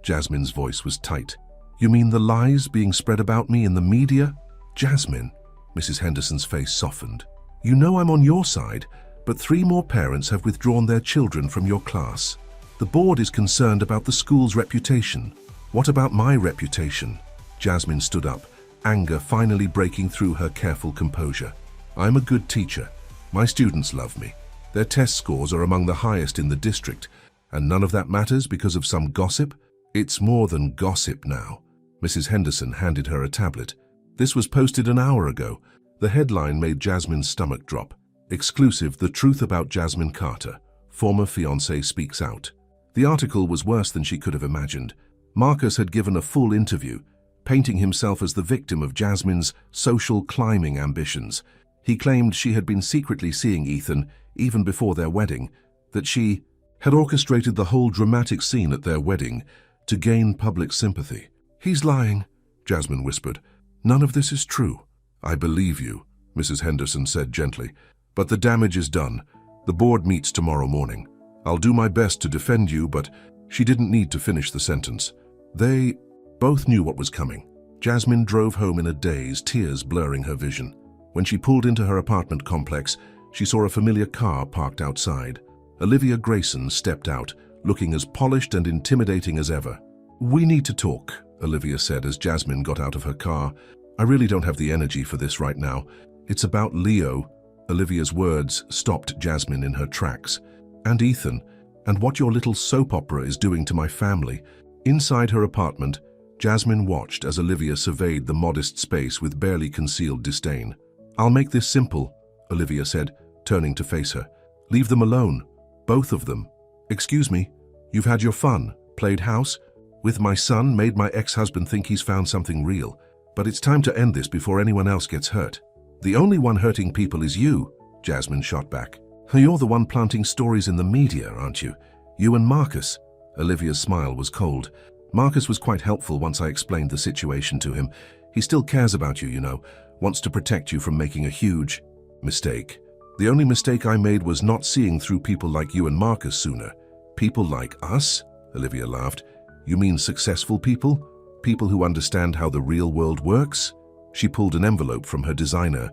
S1: Jasmine's voice was tight. "You mean the lies being spread about me in the media?" "Jasmine," Mrs. Henderson's face softened. "You know I'm on your side, but 3 more parents have withdrawn their children from your class. The board is concerned about the school's reputation. What about my reputation?" Jasmine stood up, anger finally breaking through her careful composure. "I'm a good teacher. My students love me. Their test scores are among the highest in the district, and none of that matters because of some gossip? It's more than gossip now." Mrs. Henderson handed her a tablet. "This was posted an hour ago." The headline made Jasmine's stomach drop. Exclusive, the truth about Jasmine Carter. Former fiancé speaks out. The article was worse than she could have imagined. Marcus had given a full interview, painting himself as the victim of Jasmine's social climbing ambitions. He claimed she had been secretly seeing Ethan even before their wedding, that she had orchestrated the whole dramatic scene at their wedding to gain public sympathy. "He's lying," Jasmine whispered. "None of this is true." "I believe you," Mrs. Henderson said gently. "But the damage is done. The board meets tomorrow morning. I'll do my best to defend you, but..." She didn't need to finish the sentence. They both knew what was coming. Jasmine drove home in a daze, tears blurring her vision. When she pulled into her apartment complex, she saw a familiar car parked outside. Olivia Grayson stepped out, looking as polished and intimidating as ever. "We need to talk," Olivia said as Jasmine got out of her car. "I really don't have the energy for this right now. It's about Leo." Olivia's words stopped Jasmine in her tracks. "And Ethan, and what your little soap opera is doing to my family." Inside her apartment, Jasmine watched as Olivia surveyed the modest space with barely concealed disdain. "I'll make this simple," Olivia said, turning to face her. "Leave them alone. Both of them." "Excuse me, you've had your fun, played house with my son, made my ex-husband think he's found something real. But it's time to end this before anyone else gets hurt." "The only one hurting people is you," Jasmine shot back. "You're the one planting stories in the media, aren't you? You and Marcus." Olivia's smile was cold. "Marcus was quite helpful once I explained the situation to him. He still cares about you, you know, wants to protect you from making a huge mistake. The only mistake I made was not seeing through people like you and Marcus sooner." "People like us?" Olivia laughed. "You mean successful people? People who understand how the real world works?" She pulled an envelope from her designer.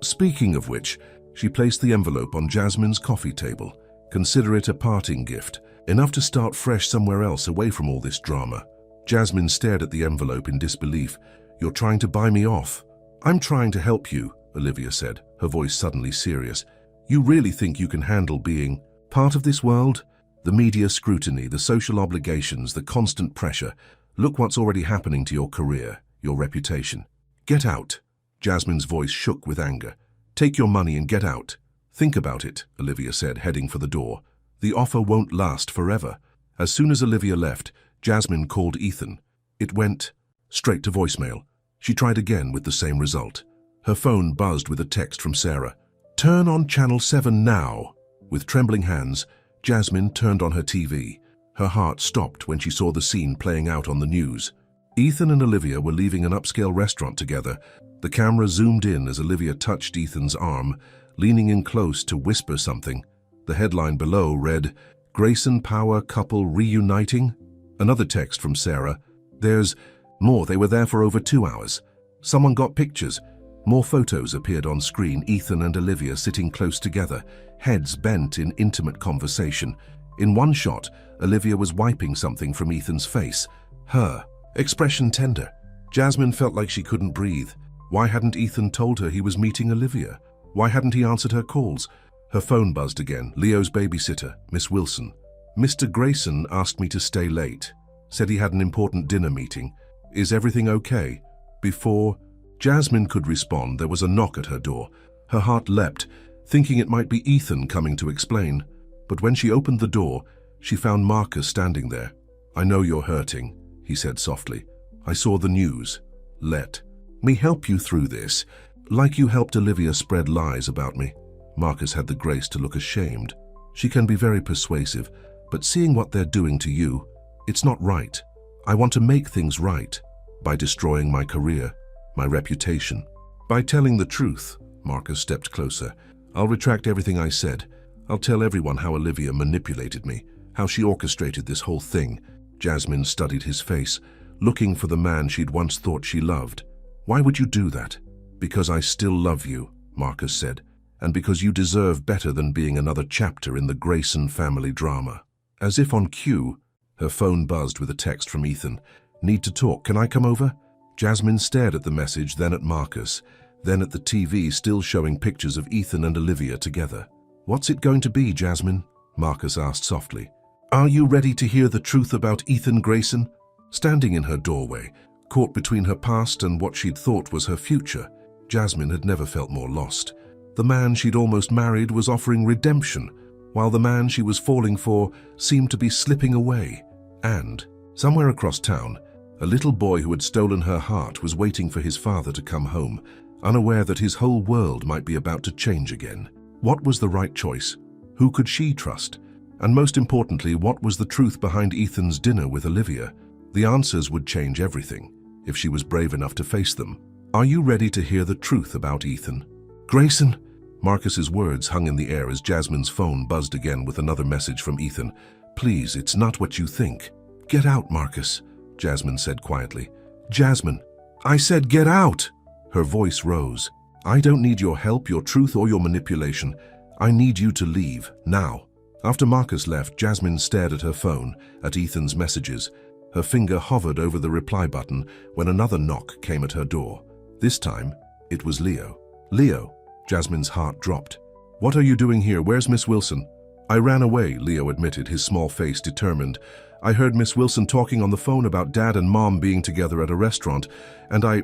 S1: Speaking of which," she placed the envelope on Jasmine's coffee table. "Consider it a parting gift. Enough to start fresh somewhere else away from all this drama." Jasmine stared at the envelope in disbelief. "You're trying to buy me off." "I'm trying to help you," Olivia said, her voice suddenly serious. "You really think you can handle being part of this world? The media scrutiny, the social obligations, the constant pressure. Look what's already happening to your career, your reputation. Get out." Jasmine's voice shook with anger. "Take your money and get out." "Think about it," Olivia said, heading for the door. "The offer won't last forever." As soon as Olivia left, Jasmine called Ethan. It went straight to voicemail. She tried again with the same result. Her phone buzzed with a text from Sarah. "Turn on Channel 7 now." With trembling hands, Jasmine turned on her TV. Her heart stopped when she saw the scene playing out on the news. Ethan and Olivia were leaving an upscale restaurant together. The camera zoomed in as Olivia touched Ethan's arm, leaning in close to whisper something. The headline below read, "Grayson Power Couple Reuniting?" Another text from Sarah. "There's more. They were there for over 2 hours." Someone got pictures. More photos appeared on screen, Ethan and Olivia sitting close together, heads bent in intimate conversation. In one shot, Olivia was wiping something from Ethan's face. Her expression tender. Jasmine felt like she couldn't breathe. Why hadn't Ethan told her he was meeting Olivia? Why hadn't he answered her calls? Her phone buzzed again. Leo's babysitter, Miss Wilson. Mr. Grayson asked me to stay late. Said he had an important dinner meeting. Is everything okay? Before Jasmine could respond, there was a knock at her door. Her heart leapt, thinking it might be Ethan coming to explain. But when she opened the door, she found Marcus standing there. I know you're hurting, he said softly. I saw the news. Let me help you through this, like you helped Olivia spread lies about me. Marcus had the grace to look ashamed. She can be very persuasive, but seeing what they're doing to you, it's not right. I want to make things right by destroying my career, my reputation. By telling the truth. Marcus stepped closer. I'll retract everything I said. I'll tell everyone how Olivia manipulated me, how she orchestrated this whole thing. Jasmine studied his face, looking for the man she'd once thought she loved. Why would you do that? Because I still love you, Marcus said, and because you deserve better than being another chapter in the Grayson family drama. As if on cue, her phone buzzed with a text from Ethan. Need to talk, can I come over? Jasmine stared at the message, then at Marcus, then at the TV still showing pictures of Ethan and Olivia together. What's it going to be, Jasmine? Marcus asked softly. Are you ready to hear the truth about Ethan Grayson? Standing in her doorway, caught between her past and what she'd thought was her future, Jasmine had never felt more lost. The man she'd almost married was offering redemption, while the man she was falling for seemed to be slipping away. And, somewhere across town, a little boy who had stolen her heart was waiting for his father to come home, unaware that his whole world might be about to change again. What was the right choice? Who could she trust? And most importantly, what was the truth behind Ethan's dinner with Olivia? The answers would change everything, if she was brave enough to face them. Are you ready to hear the truth about Ethan? Grayson? Marcus's words hung in the air as Jasmine's phone buzzed again with another message from Ethan. Please, it's not what you think. Get out, Marcus, Jasmine said quietly. Jasmine, I said get out! Her voice rose. I don't need your help, your truth, or your manipulation. I need you to leave, now. After Marcus left, Jasmine stared at her phone, at Ethan's messages. Her finger hovered over the reply button when another knock came at her door. This time, it was Leo. Leo, Jasmine's heart dropped. What are you doing here? Where's Miss Wilson? I ran away, Leo admitted, his small face determined. I heard Miss Wilson talking on the phone about Dad and Mom being together at a restaurant, and I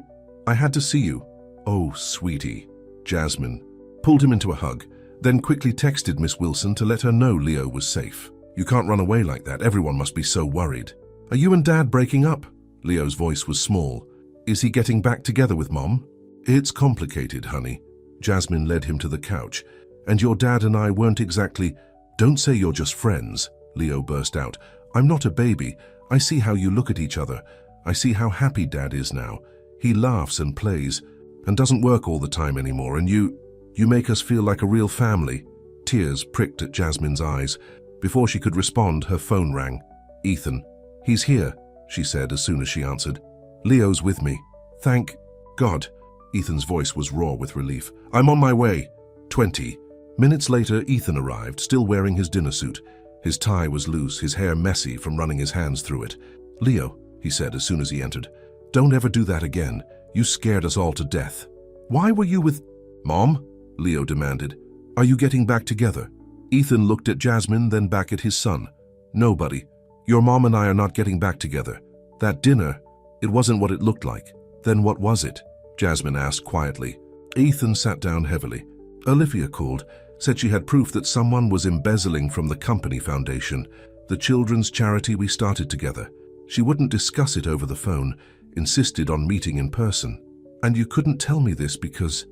S1: had to see you. Oh, sweetie. Jasmine pulled him into a hug, then quickly texted Miss Wilson to let her know Leo was safe. You can't run away like that. Everyone must be so worried. Are you and Dad breaking up? Leo's voice was small. Is he getting back together with Mom? It's complicated, honey. Jasmine led him to the couch. And your dad and I weren't exactly... Don't say you're just friends, Leo burst out. I'm not a baby. I see how you look at each other. I see how happy Dad is now. He laughs and plays and doesn't work all the time anymore, and you make us feel like a real family. Tears pricked at Jasmine's eyes. Before she could respond, her phone rang. Ethan. He's here, she said as soon as she answered. Leo's with me. Thank God. Ethan's voice was raw with relief. I'm on my way. 20 minutes later, Ethan arrived, still wearing his dinner suit. His tie was loose, his hair messy from running his hands through it. Leo, he said as soon as he entered, don't ever do that again. You scared us all to death. Why were you with Mom? Leo demanded. Are you getting back together? Ethan looked at Jasmine, then back at his son. No, buddy. Your mom and I are not getting back together. That dinner, it wasn't what it looked like. Then what was it? Jasmine asked quietly. Ethan sat down heavily. Olivia called, said she had proof that someone was embezzling from the company foundation, the children's charity we started together. She wouldn't discuss it over the phone, insisted on meeting in person. And you couldn't tell me this because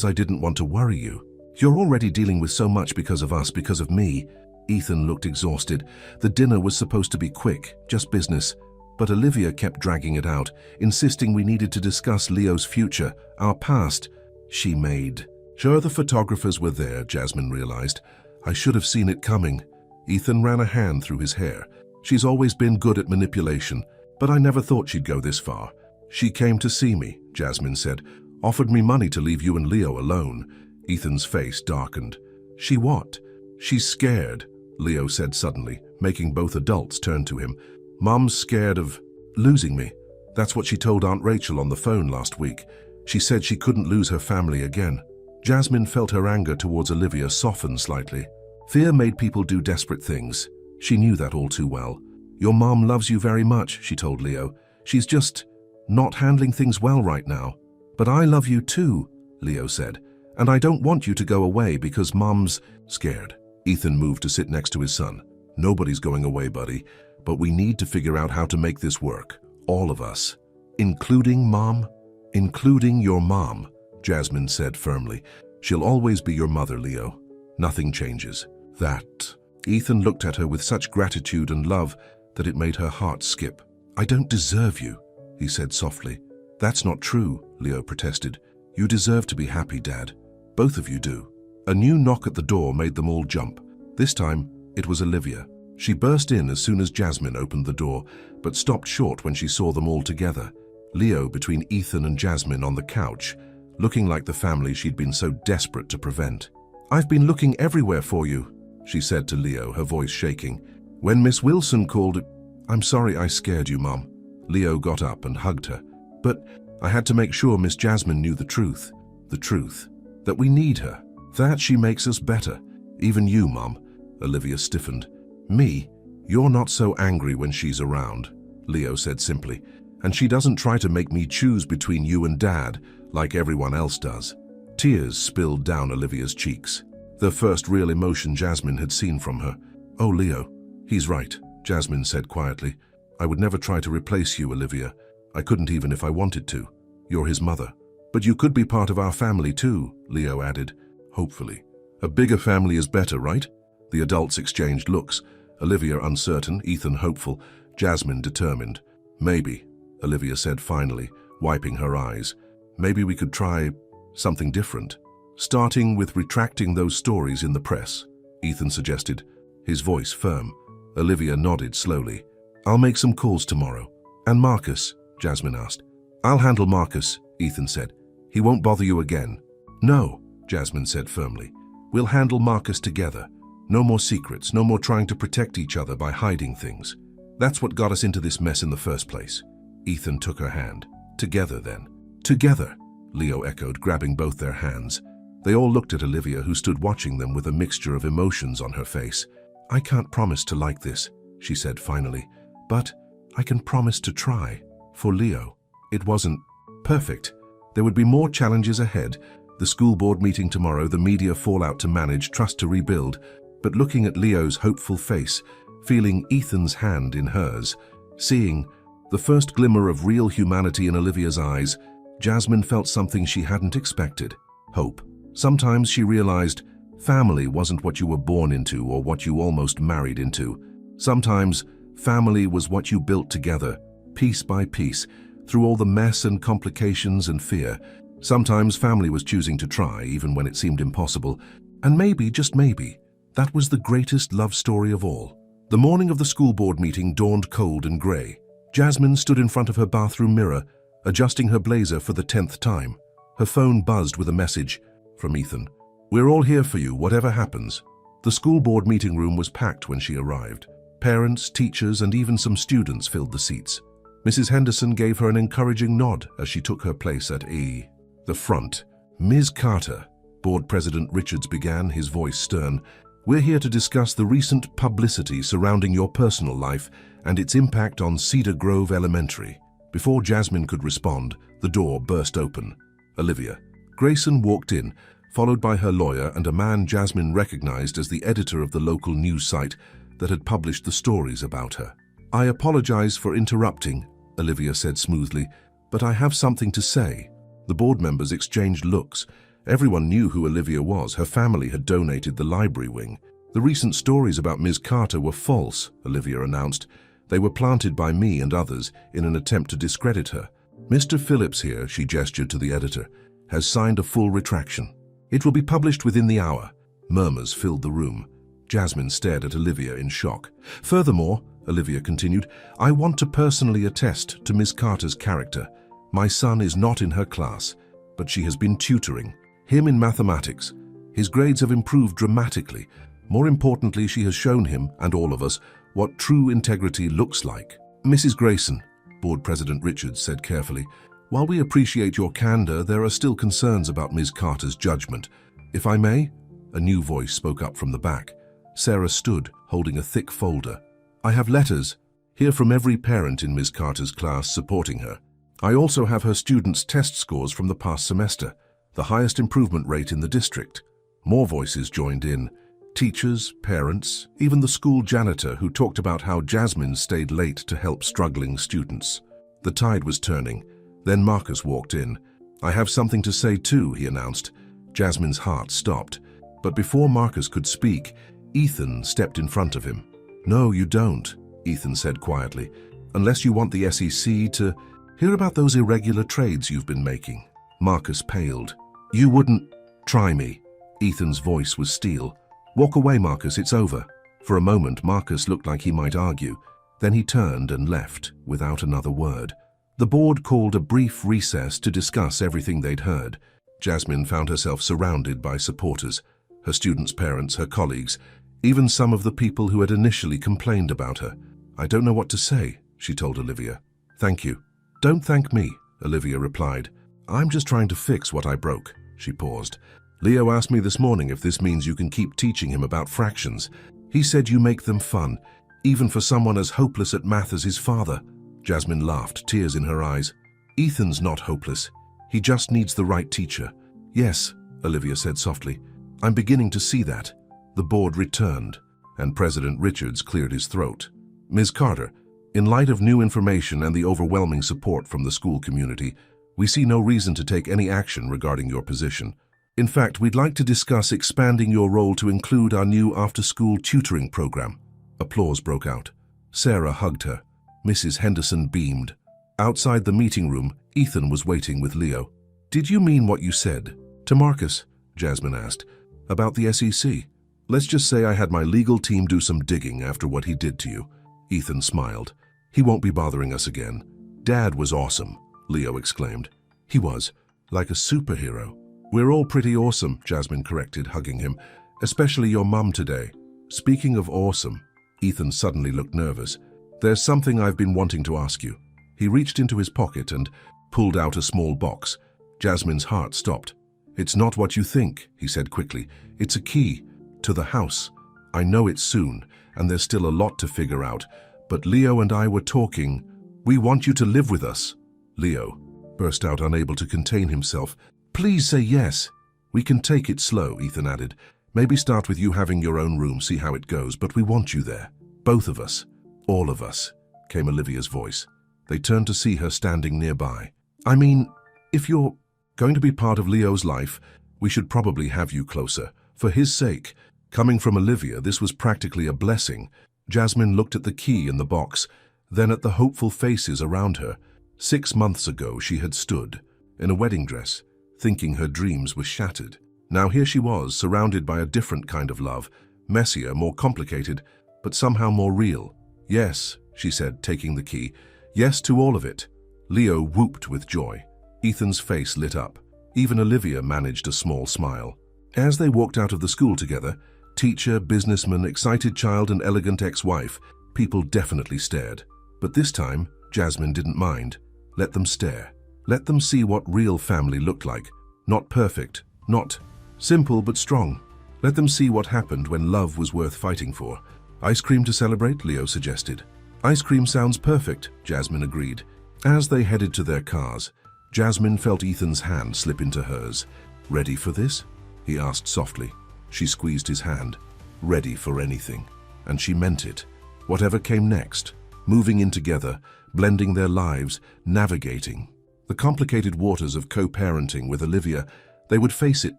S1: I didn't want to worry you. You're already dealing with so much because of us, because of me. Ethan looked exhausted. The dinner was supposed to be quick, just business. But Olivia kept dragging it out, insisting we needed to discuss Leo's future, our past. She made. Sure, the photographers were there, Jasmine realized. I should have seen it coming. Ethan ran a hand through his hair. She's always been good at manipulation, but I never thought she'd go this far. She came to see me, Jasmine said. Offered me money to leave you and Leo alone. Ethan's face darkened. She what? She's scared, Leo said suddenly, making both adults turn to him. Mum's scared of losing me. That's what she told Aunt Rachel on the phone last week. She said she couldn't lose her family again. Jasmine felt her anger towards Olivia soften slightly. Fear made people do desperate things. She knew that all too well. Your mom loves you very much, she told Leo. She's just not handling things well right now. But I love you too, Leo said. And I don't want you to go away because Mom's scared. Ethan moved to sit next to his son. Nobody's going away, buddy, but we need to figure out how to make this work. All of us. Including Mom? Including your mom, Jasmine said firmly. She'll always be your mother, Leo. Nothing changes. That. Ethan looked at her with such gratitude and love that it made her heart skip. I don't deserve you, he said softly. That's not true, Leo protested. You deserve to be happy, Dad. Both of you do. A new knock at the door made them all jump. This time, it was Olivia. She burst in as soon as Jasmine opened the door, but stopped short when she saw them all together. Leo between Ethan and Jasmine on the couch, looking like the family she'd been so desperate to prevent. I've been looking everywhere for you, she said to Leo, her voice shaking. When Miss Wilson called, I'm sorry I scared you, Mom. Leo got up and hugged her. But I had to make sure Miss Jasmine knew the truth. The truth. That we need her. That she makes us better. Even you, Mom. Olivia stiffened. Me? You're not so angry when she's around, Leo said simply. And she doesn't try to make me choose between you and Dad like everyone else does. Tears spilled down Olivia's cheeks. The first real emotion Jasmine had seen from her. Oh, Leo, he's right, Jasmine said quietly. I would never try to replace you, Olivia. I couldn't even if I wanted to. You're his mother. But you could be part of our family too, Leo added. Hopefully. A bigger family is better, right? The adults exchanged looks. Olivia uncertain, Ethan hopeful, Jasmine determined. Maybe, Olivia said finally, wiping her eyes. Maybe we could try something different. Starting with retracting those stories in the press, Ethan suggested, his voice firm. Olivia nodded slowly. I'll make some calls tomorrow. And Marcus? Jasmine asked. I'll handle Marcus, Ethan said. He won't bother you again. No, Jasmine said firmly. We'll handle Marcus together. No more secrets, no more trying to protect each other by hiding things. That's what got us into this mess in the first place. Ethan took her hand. Together, then. Together, Leo echoed, grabbing both their hands. They all looked at Olivia, who stood watching them with a mixture of emotions on her face. I can't promise to like this, she said finally, but I can promise to try. For Leo, it wasn't perfect. There would be more challenges ahead. The school board meeting tomorrow, the media fallout to manage, trust to rebuild. But looking at Leo's hopeful face, feeling Ethan's hand in hers, seeing the first glimmer of real humanity in Olivia's eyes, Jasmine felt something she hadn't expected. Hope. Sometimes she realized family wasn't what you were born into or what you almost married into. Sometimes family was what you built together, piece by piece, through all the mess and complications and fear. Sometimes family was choosing to try, even when it seemed impossible. And maybe, just maybe, that was the greatest love story of all. The morning of the school board meeting dawned cold and grey. Jasmine stood in front of her bathroom mirror, adjusting her blazer for the 10th time. Her phone buzzed with a message from Ethan. We're all here for you, whatever happens. The school board meeting room was packed when she arrived. Parents, teachers, and even some students filled the seats. Mrs. Henderson gave her an encouraging nod as she took her place at the front. Ms. Carter, Board President Richards began, his voice stern. We're here to discuss the recent publicity surrounding your personal life and its impact on Cedar Grove Elementary. Before Jasmine could respond, the door burst open. Olivia. Grayson walked in, followed by her lawyer and a man Jasmine recognized as the editor of the local news site that had published the stories about her. I apologize for interrupting, Olivia said smoothly, but I have something to say. The board members exchanged looks. Everyone knew who Olivia was. Her family had donated the library wing. The recent stories about Ms. Carter were false, Olivia announced. They were planted by me and others in an attempt to discredit her. Mr. Phillips here, she gestured to the editor, has signed a full retraction. It will be published within the hour. Murmurs filled the room. Jasmine stared at Olivia in shock. Furthermore, Olivia continued, I want to personally attest to Ms. Carter's character. My son is not in her class, but she has been tutoring him in mathematics. His grades have improved dramatically. More importantly, she has shown him, and all of us, what true integrity looks like. Mrs. Grayson, Board President Richards said carefully, while we appreciate your candor, there are still concerns about Ms. Carter's judgment. If I may? A new voice spoke up from the back. Sarah stood, holding a thick folder. I have letters here from every parent in Ms. Carter's class supporting her. I also have her students' test scores from the past semester, the highest improvement rate in the district. More voices joined in. Teachers, parents, even the school janitor who talked about how Jasmine stayed late to help struggling students. The tide was turning. Then Marcus walked in. I have something to say too, he announced. Jasmine's heart stopped. But before Marcus could speak, Ethan stepped in front of him. No, you don't, Ethan said quietly, unless you want the SEC to hear about those irregular trades you've been making. Marcus paled. You wouldn't try me. Ethan's voice was steel. Walk away, Marcus, it's over. For a moment, Marcus looked like he might argue. Then he turned and left without another word. The board called a brief recess to discuss everything they'd heard. Jasmine found herself surrounded by supporters, her students' parents, her colleagues, even some of the people who had initially complained about her. I don't know what to say, she told Olivia. Thank you. Don't thank me, Olivia replied. I'm just trying to fix what I broke. She paused. Leo asked me this morning if this means you can keep teaching him about fractions. He said you make them fun, even for someone as hopeless at math as his father. Jasmine laughed, tears in her eyes. Ethan's not hopeless. He just needs the right teacher. Yes, Olivia said softly. I'm beginning to see that. The board returned, and President Richards cleared his throat. Ms. Carter, in light of new information and the overwhelming support from the school community, we see no reason to take any action regarding your position. In fact, we'd like to discuss expanding your role to include our new after-school tutoring program. Applause broke out. Sarah hugged her. Mrs. Henderson beamed. Outside the meeting room, Ethan was waiting with Leo. Did you mean what you said? To Marcus, Jasmine asked. About the SEC. Let's just say I had my legal team do some digging after what he did to you. Ethan smiled. He won't be bothering us again. Dad was awesome, Leo exclaimed. He was, like a superhero. We're all pretty awesome, Jasmine corrected, hugging him. Especially your mum today. Speaking of awesome, Ethan suddenly looked nervous. There's something I've been wanting to ask you. He reached into his pocket and pulled out a small box. Jasmine's heart stopped. It's not what you think, he said quickly. It's a key to the house. I know it's soon, and there's still a lot to figure out, but Leo and I were talking. We want you to live with us. Leo burst out, unable to contain himself. Please say yes. We can take it slow, Ethan added. Maybe start with you having your own room, see how it goes, but we want you there. Both of us. All of us, came Olivia's voice. They turned to see her standing nearby. I mean, if you're going to be part of Leo's life, we should probably have you closer. For his sake. Coming from Olivia, this was practically a blessing. Jasmine looked at the key in the box, then at the hopeful faces around her. 6 months ago, she had stood, in a wedding dress, thinking her dreams were shattered. Now here she was, surrounded by a different kind of love, messier, more complicated, but somehow more real. Yes, she said, taking the key. Yes to all of it. Leo whooped with joy. Ethan's face lit up. Even Olivia managed a small smile. As they walked out of the school together, teacher, businessman, excited child, and elegant ex-wife, people definitely stared. But this time, Jasmine didn't mind. Let them stare. Let them see what real family looked like. Not perfect, not simple but strong. Let them see what happened when love was worth fighting for. Ice cream to celebrate, Leo suggested. Ice cream sounds perfect, Jasmine agreed. As they headed to their cars, Jasmine felt Ethan's hand slip into hers. Ready for this? He asked softly. She squeezed his hand. Ready for anything. And she meant it. Whatever came next. Moving in together, blending their lives, navigating. The complicated waters of co-parenting with Olivia, they would face it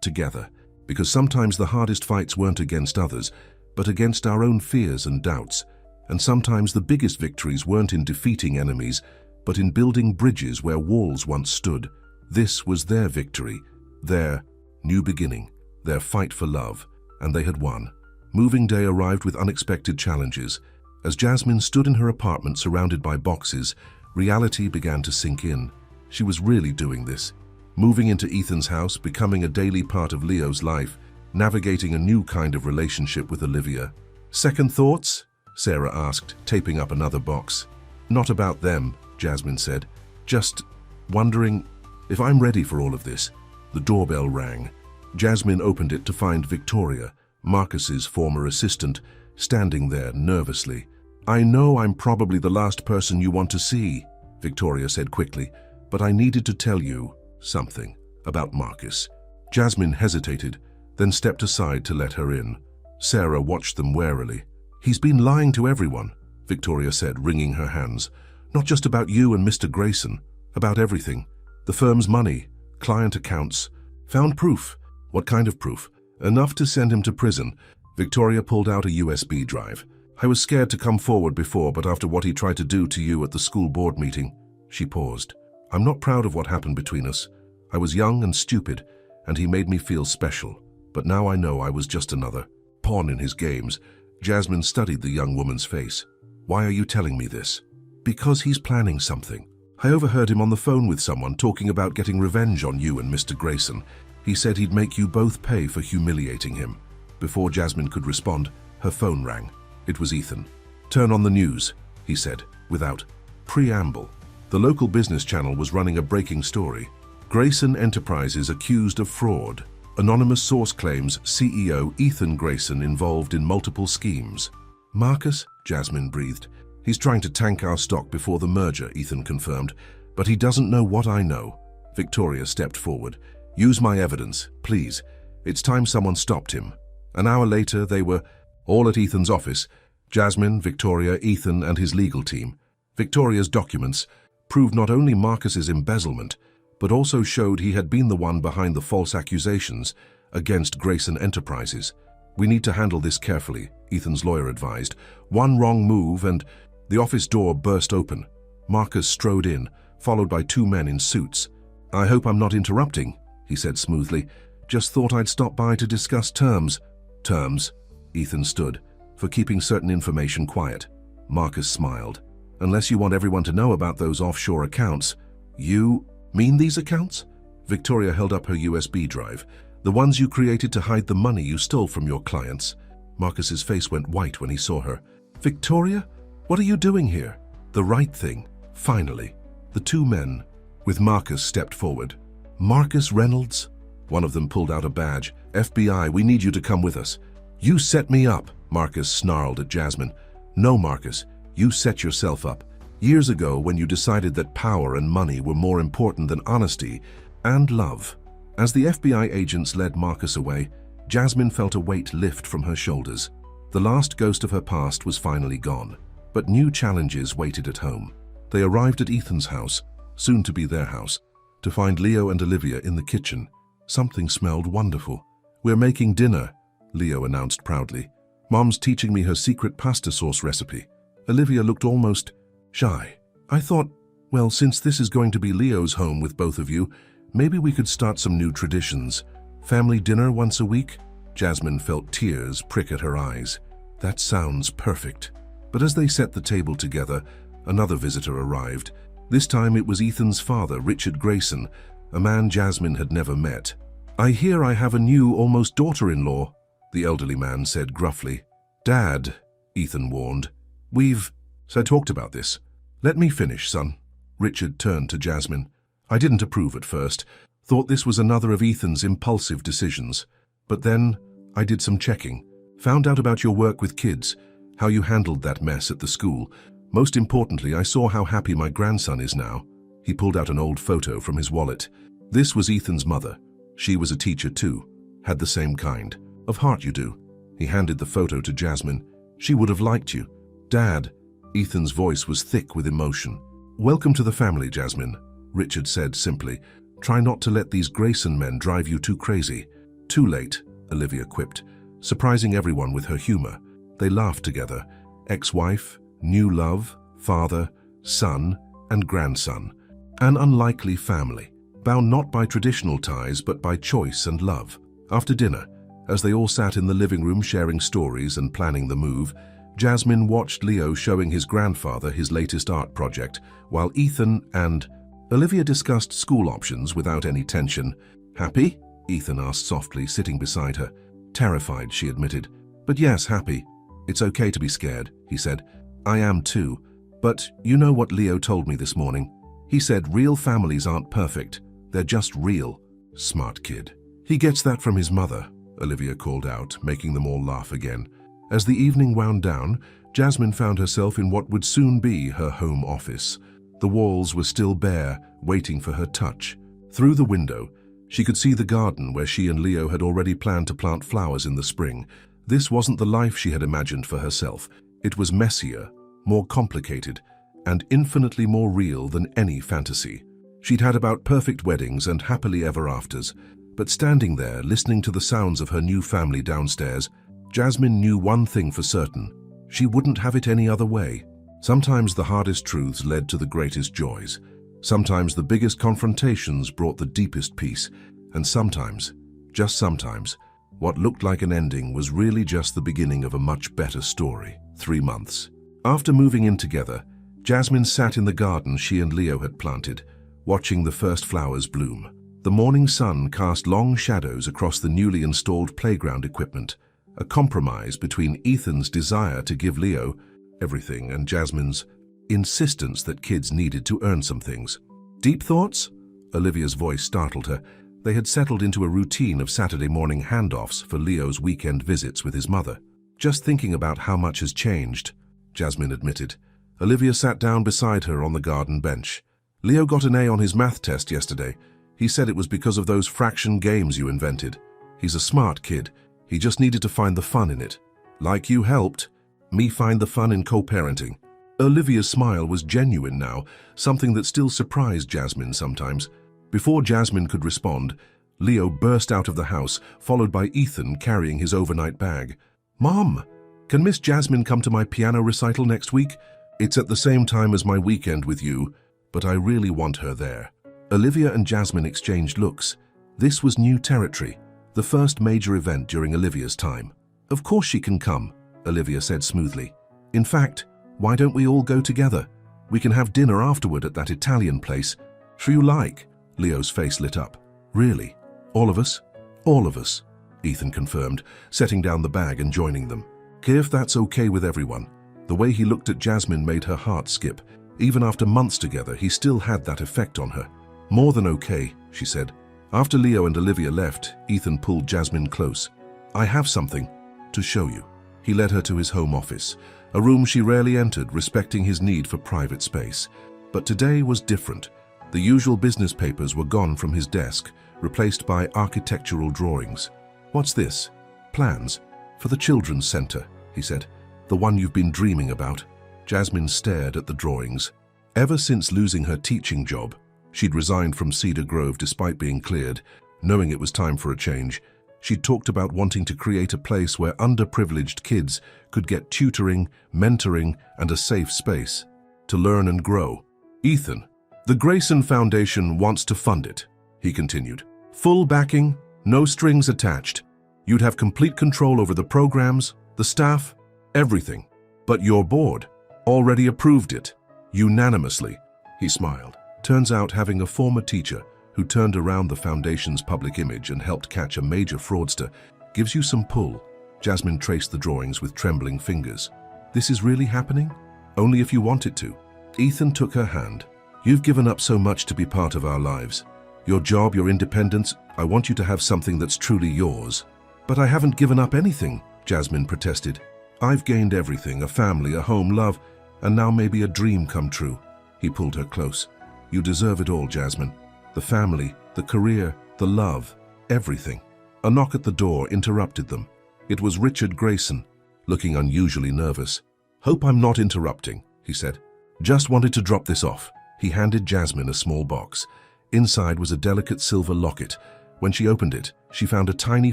S1: together. Because sometimes the hardest fights weren't against others, but against our own fears and doubts. And sometimes the biggest victories weren't in defeating enemies, but in building bridges where walls once stood. This was their victory, their new beginning, their fight for love, and they had won. Moving day arrived with unexpected challenges. As Jasmine stood in her apartment surrounded by boxes, reality began to sink in. She was really doing this. Moving into Ethan's house, becoming a daily part of Leo's life, navigating a new kind of relationship with Olivia. Second thoughts? Sarah asked, taping up another box. Not about them, Jasmine said. Just wondering if I'm ready for all of this. The doorbell rang. Jasmine opened it to find Victoria, Marcus's former assistant, standing there nervously. I know I'm probably the last person you want to see, Victoria said quickly, but I needed to tell you something about Marcus. Jasmine hesitated, then stepped aside to let her in. Sarah watched them warily. He's been lying to everyone, Victoria said, wringing her hands. Not just about you and Mr. Grayson, about everything. The firm's money, client accounts. Found proof. What kind of proof? Enough to send him to prison. Victoria pulled out a USB drive. I was scared to come forward before, but after what he tried to do to you at the school board meeting. She paused. I'm not proud of what happened between us. I was young and stupid, and he made me feel special. But now I know I was just another pawn in his games. Jasmine studied the young woman's face. Why are you telling me this? Because he's planning something. I overheard him on the phone with someone talking about getting revenge on you and Mr. Grayson. He said he'd make you both pay for humiliating him. Before Jasmine could respond, her phone rang. It was Ethan. Turn on the news, he said, without preamble. The local business channel was running a breaking story. Grayson Enterprises accused of fraud. Anonymous source claims CEO Ethan Grayson involved in multiple schemes. Marcus? Jasmine breathed. He's trying to tank our stock before the merger, Ethan confirmed. But he doesn't know what I know. Victoria stepped forward. Use my evidence, please. It's time someone stopped him. An hour later, they were all at Ethan's office. Jasmine, Victoria, Ethan, and his legal team. Victoria's documents proved not only Marcus's embezzlement, but also showed he had been the one behind the false accusations against Grayson Enterprises. We need to handle this carefully, Ethan's lawyer advised. One wrong move and the office door burst open. Marcus strode in, followed by two men in suits. I hope I'm not interrupting, he said smoothly. Just thought I'd stop by to discuss terms. Terms? Ethan stood, for keeping certain information quiet. Marcus smiled. Unless you want everyone to know about those offshore accounts. You mean these accounts? Victoria held up her USB drive. The ones you created to hide the money you stole from your clients. Marcus's face went white when he saw her. Victoria? What are you doing here? The right thing. Finally. The two men, with Marcus, stepped forward. Marcus Reynolds? One of them pulled out a badge. FBI, we need you to come with us. You set me up, Marcus snarled at Jasmine. No, Marcus. You set yourself up. Years ago, when you decided that power and money were more important than honesty and love. As the FBI agents led Marcus away, Jasmine felt a weight lift from her shoulders. The last ghost of her past was finally gone, but new challenges waited at home. They arrived at Ethan's house, soon to be their house, to find Leo and Olivia in the kitchen. Something smelled wonderful. We're making dinner, Leo announced proudly. Mom's teaching me her secret pasta sauce recipe. Olivia looked almost shy. I thought, well, since this is going to be Leo's home with both of you, maybe we could start some new traditions. Family dinner once a week? Jasmine felt tears prick at her eyes. That sounds perfect. But as they set the table together, another visitor arrived. This time it was Ethan's father, Richard Grayson, a man Jasmine had never met. I hear I have a new almost daughter-in-law, the elderly man said gruffly. Dad, Ethan warned. We've talked about this. Let me finish, son. Richard turned to Jasmine. I didn't approve at first. Thought this was another of Ethan's impulsive decisions. But then I did some checking. Found out about your work with kids, how you handled that mess at the school. Most importantly, I saw how happy my grandson is now. He pulled out an old photo from his wallet. This was Ethan's mother. She was a teacher too. Had the same kind of heart you do. He handed the photo to Jasmine. She would have liked you. Dad. Ethan's voice was thick with emotion. Welcome to the family, Jasmine, Richard said simply. Try not to let these Grayson men drive you too crazy. Too late, Olivia quipped, surprising everyone with her humor. They laughed together. Ex-wife, new love, father, son, and grandson. An unlikely family, bound not by traditional ties but by choice and love. After dinner, as they all sat in the living room sharing stories and planning the move, Jasmine watched Leo showing his grandfather his latest art project, while Ethan and Olivia discussed school options without any tension. Happy? Ethan asked softly, sitting beside her. Terrified, she admitted. But yes, happy. It's okay to be scared, he said. I am too. But you know what Leo told me this morning? He said real families aren't perfect. They're just real. Smart kid. He gets that from his mother, Olivia called out, making them all laugh again. As the evening wound down, Jasmine found herself in what would soon be her home office. The walls were still bare, waiting for her touch. Through the window, she could see the garden where she and Leo had already planned to plant flowers in the spring. This wasn't the life she had imagined for herself. It was messier, more complicated, and infinitely more real than any fantasy. She'd had about perfect weddings and happily ever afters, but standing there, listening to the sounds of her new family downstairs, Jasmine knew one thing for certain. She wouldn't have it any other way. Sometimes the hardest truths led to the greatest joys. Sometimes the biggest confrontations brought the deepest peace. And sometimes, just sometimes, what looked like an ending was really just the beginning of a much better story. 3 months. After moving in together, Jasmine sat in the garden she and Leo had planted, watching the first flowers bloom. The morning sun cast long shadows across the newly installed playground equipment, a compromise between Ethan's desire to give Leo everything and Jasmine's insistence that kids needed to earn some things. Deep thoughts? Olivia's voice startled her. They had settled into a routine of Saturday morning handoffs for Leo's weekend visits with his mother. Just thinking about how much has changed, Jasmine admitted. Olivia sat down beside her on the garden bench. Leo got an A on his math test yesterday. He said it was because of those fraction games you invented. He's a smart kid. He just needed to find the fun in it. Like you helped me find the fun in co-parenting. Olivia's smile was genuine now, something that still surprised Jasmine sometimes. Before Jasmine could respond, Leo burst out of the house, followed by Ethan carrying his overnight bag. Mom, can Miss Jasmine come to my piano recital next week? It's at the same time as my weekend with you, but I really want her there. Olivia and Jasmine exchanged looks. This was new territory, the first major event during Olivia's time. Of course she can come, Olivia said smoothly. In fact, why don't we all go together? We can have dinner afterward at that Italian place. Sure you like? Leo's face lit up. Really? All of us? All of us, Ethan confirmed, setting down the bag and joining them. If that's okay with everyone. The way he looked at Jasmine made her heart skip. Even after months together, he still had that effect on her. More than okay, she said. After Leo and Olivia left, Ethan pulled Jasmine close. I have something to show you. He led her to his home office, a room she rarely entered, respecting his need for private space. But today was different. The usual business papers were gone from his desk, replaced by architectural drawings. What's this? Plans? For the children's center, he said. The one you've been dreaming about. Jasmine stared at the drawings. Ever since losing her teaching job, she'd resigned from Cedar Grove despite being cleared, knowing it was time for a change. She'd talked about wanting to create a place where underprivileged kids could get tutoring, mentoring, and a safe space to learn and grow. Ethan, the Grayson Foundation wants to fund it, he continued. Full backing, no strings attached. You'd have complete control over the programs, the staff, everything. But your board already approved it, unanimously. He smiled. Turns out having a former teacher who turned around the foundation's public image and helped catch a major fraudster gives you some pull. Jasmine traced the drawings with trembling fingers. This is really happening? Only if you want it to. Ethan took her hand. You've given up so much to be part of our lives. Your job, your independence, I want you to have something that's truly yours. But I haven't given up anything, Jasmine protested. I've gained everything, a family, a home, love, and now maybe a dream come true. He pulled her close. You deserve it all, Jasmine. The family, the career, the love, everything. A knock at the door interrupted them. It was Richard Grayson, looking unusually nervous. Hope I'm not interrupting, he said. Just wanted to drop this off. He handed Jasmine a small box. Inside was a delicate silver locket. When she opened it, she found a tiny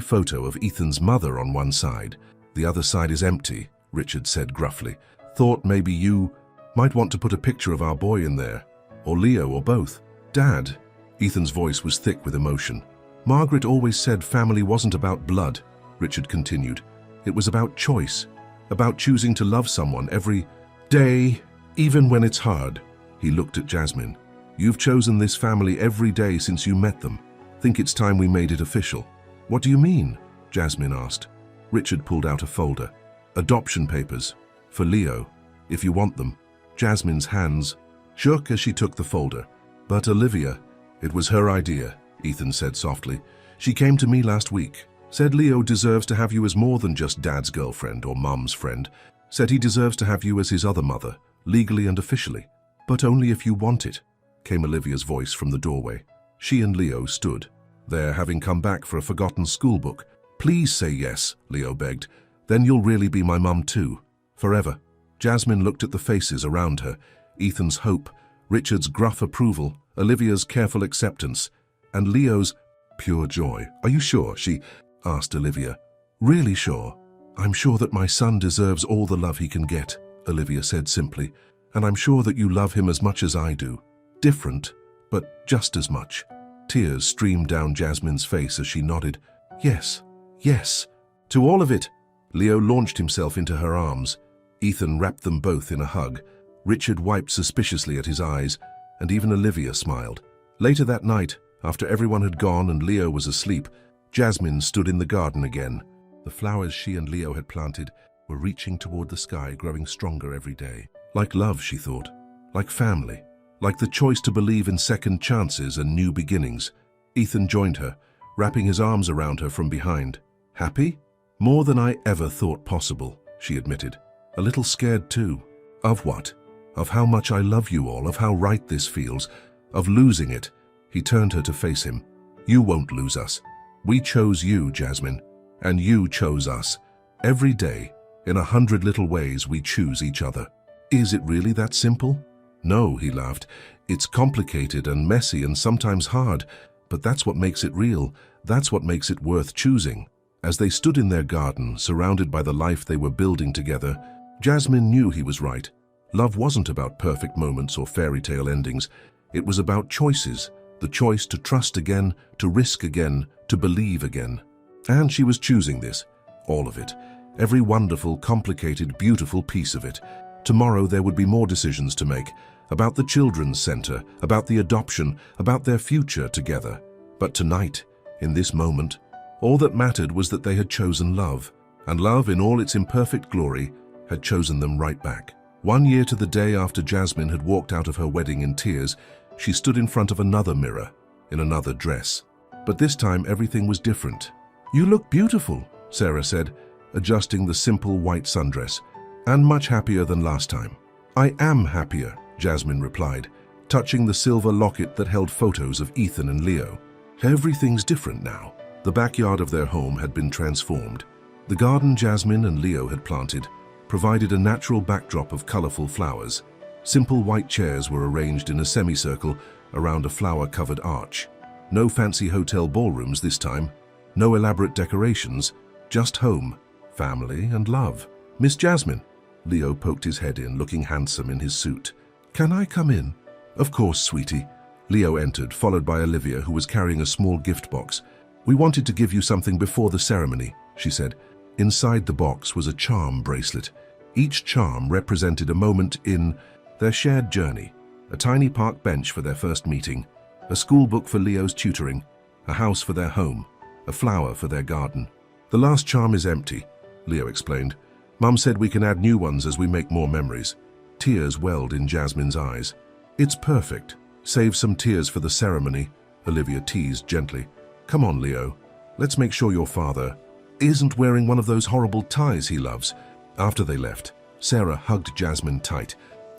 S1: photo of Ethan's mother on one side. The other side is empty, Richard said gruffly. Thought maybe you might want to put a picture of our boy in there. Or Leo, or both. Dad. Ethan's voice was thick with emotion. Margaret always said family wasn't about blood, Richard continued. It was about choice, about choosing to love someone every day, even when it's hard. He looked at Jasmine. You've chosen this family every day since you met them. Think it's time we made it official." "What do you mean?" Jasmine asked. Richard pulled out a folder. "Adoption papers. For Leo, if you want them." Jasmine's hands shook as she took the folder. "But Olivia, it was her idea," Ethan said softly. "She came to me last week. Said Leo deserves to have you as more than just Dad's girlfriend or Mum's friend. Said he deserves to have you as his other mother, legally and officially. But only if you want it," came Olivia's voice from the doorway. She and Leo stood there, having come back for a forgotten schoolbook. "Please say yes," Leo begged. "Then you'll really be my mum too. Forever." Jasmine looked at the faces around her. Ethan's hope, Richard's gruff approval, Olivia's careful acceptance, and Leo's pure joy. "Are you sure?" she asked Olivia. "Really sure. I'm sure that my son deserves all the love he can get," Olivia said simply. "And I'm sure that you love him as much as I do. Different, but just as much." Tears streamed down Jasmine's face as she nodded. "Yes, yes, to all of it." Leo launched himself into her arms. Ethan wrapped them both in a hug. Richard wiped suspiciously at his eyes, and even Olivia smiled. Later that night, after everyone had gone and Leo was asleep, Jasmine stood in the garden again. The flowers she and Leo had planted were reaching toward the sky, growing stronger every day. Like love, she thought. Like family. Like the choice to believe in second chances and new beginnings. Ethan joined her, wrapping his arms around her from behind. "Happy? More than I ever thought possible," she admitted. "A little scared too." "Of what?" "Of how much I love you all, of how right this feels, of losing it." He turned her to face him. "You won't lose us. We chose you, Jasmine, and you chose us. Every day, in 100 little ways, we choose each other." "Is it really that simple?" "No," he laughed. "It's complicated and messy and sometimes hard, but that's what makes it real. That's what makes it worth choosing." As they stood in their garden, surrounded by the life they were building together, Jasmine knew he was right. Love wasn't about perfect moments or fairy tale endings. It was about choices, the choice to trust again, to risk again, to believe again. And she was choosing this, all of it, every wonderful, complicated, beautiful piece of it. Tomorrow there would be more decisions to make, about the children's center, about the adoption, about their future together. But tonight, in this moment, all that mattered was that they had chosen love, and love in all its imperfect glory had chosen them right back. 1 year to the day after Jasmine had walked out of her wedding in tears, she stood in front of another mirror, in another dress. But this time everything was different. "You look beautiful," Sarah said, adjusting the simple white sundress, "and much happier than last time." "I am happier," Jasmine replied, touching the silver locket that held photos of Ethan and Leo. "Everything's different now." The backyard of their home had been transformed. The garden Jasmine and Leo had planted provided a natural backdrop of colorful flowers. Simple white chairs were arranged in a semicircle around a flower-covered arch. No fancy hotel ballrooms this time, no elaborate decorations, just home, family, and love. "Miss Jasmine," Leo poked his head in, looking handsome in his suit. "Can I come in?" "Of course, sweetie." Leo entered, followed by Olivia, who was carrying a small gift box. "We wanted to give you something before the ceremony," she said. Inside the box was a charm bracelet. Each charm represented a moment in their shared journey: a tiny park bench for their first meeting, a school book for Leo's tutoring, a house for their home, a flower for their garden. "The last charm is empty," Leo explained. "Mum said we can add new ones as we make more memories." Tears welled in Jasmine's eyes. "It's perfect. Save some tears for the ceremony," Olivia teased gently. "Come on, Leo. Let's make sure your father isn't wearing one of those horrible ties he loves." After they left, Sarah hugged Jasmine tight.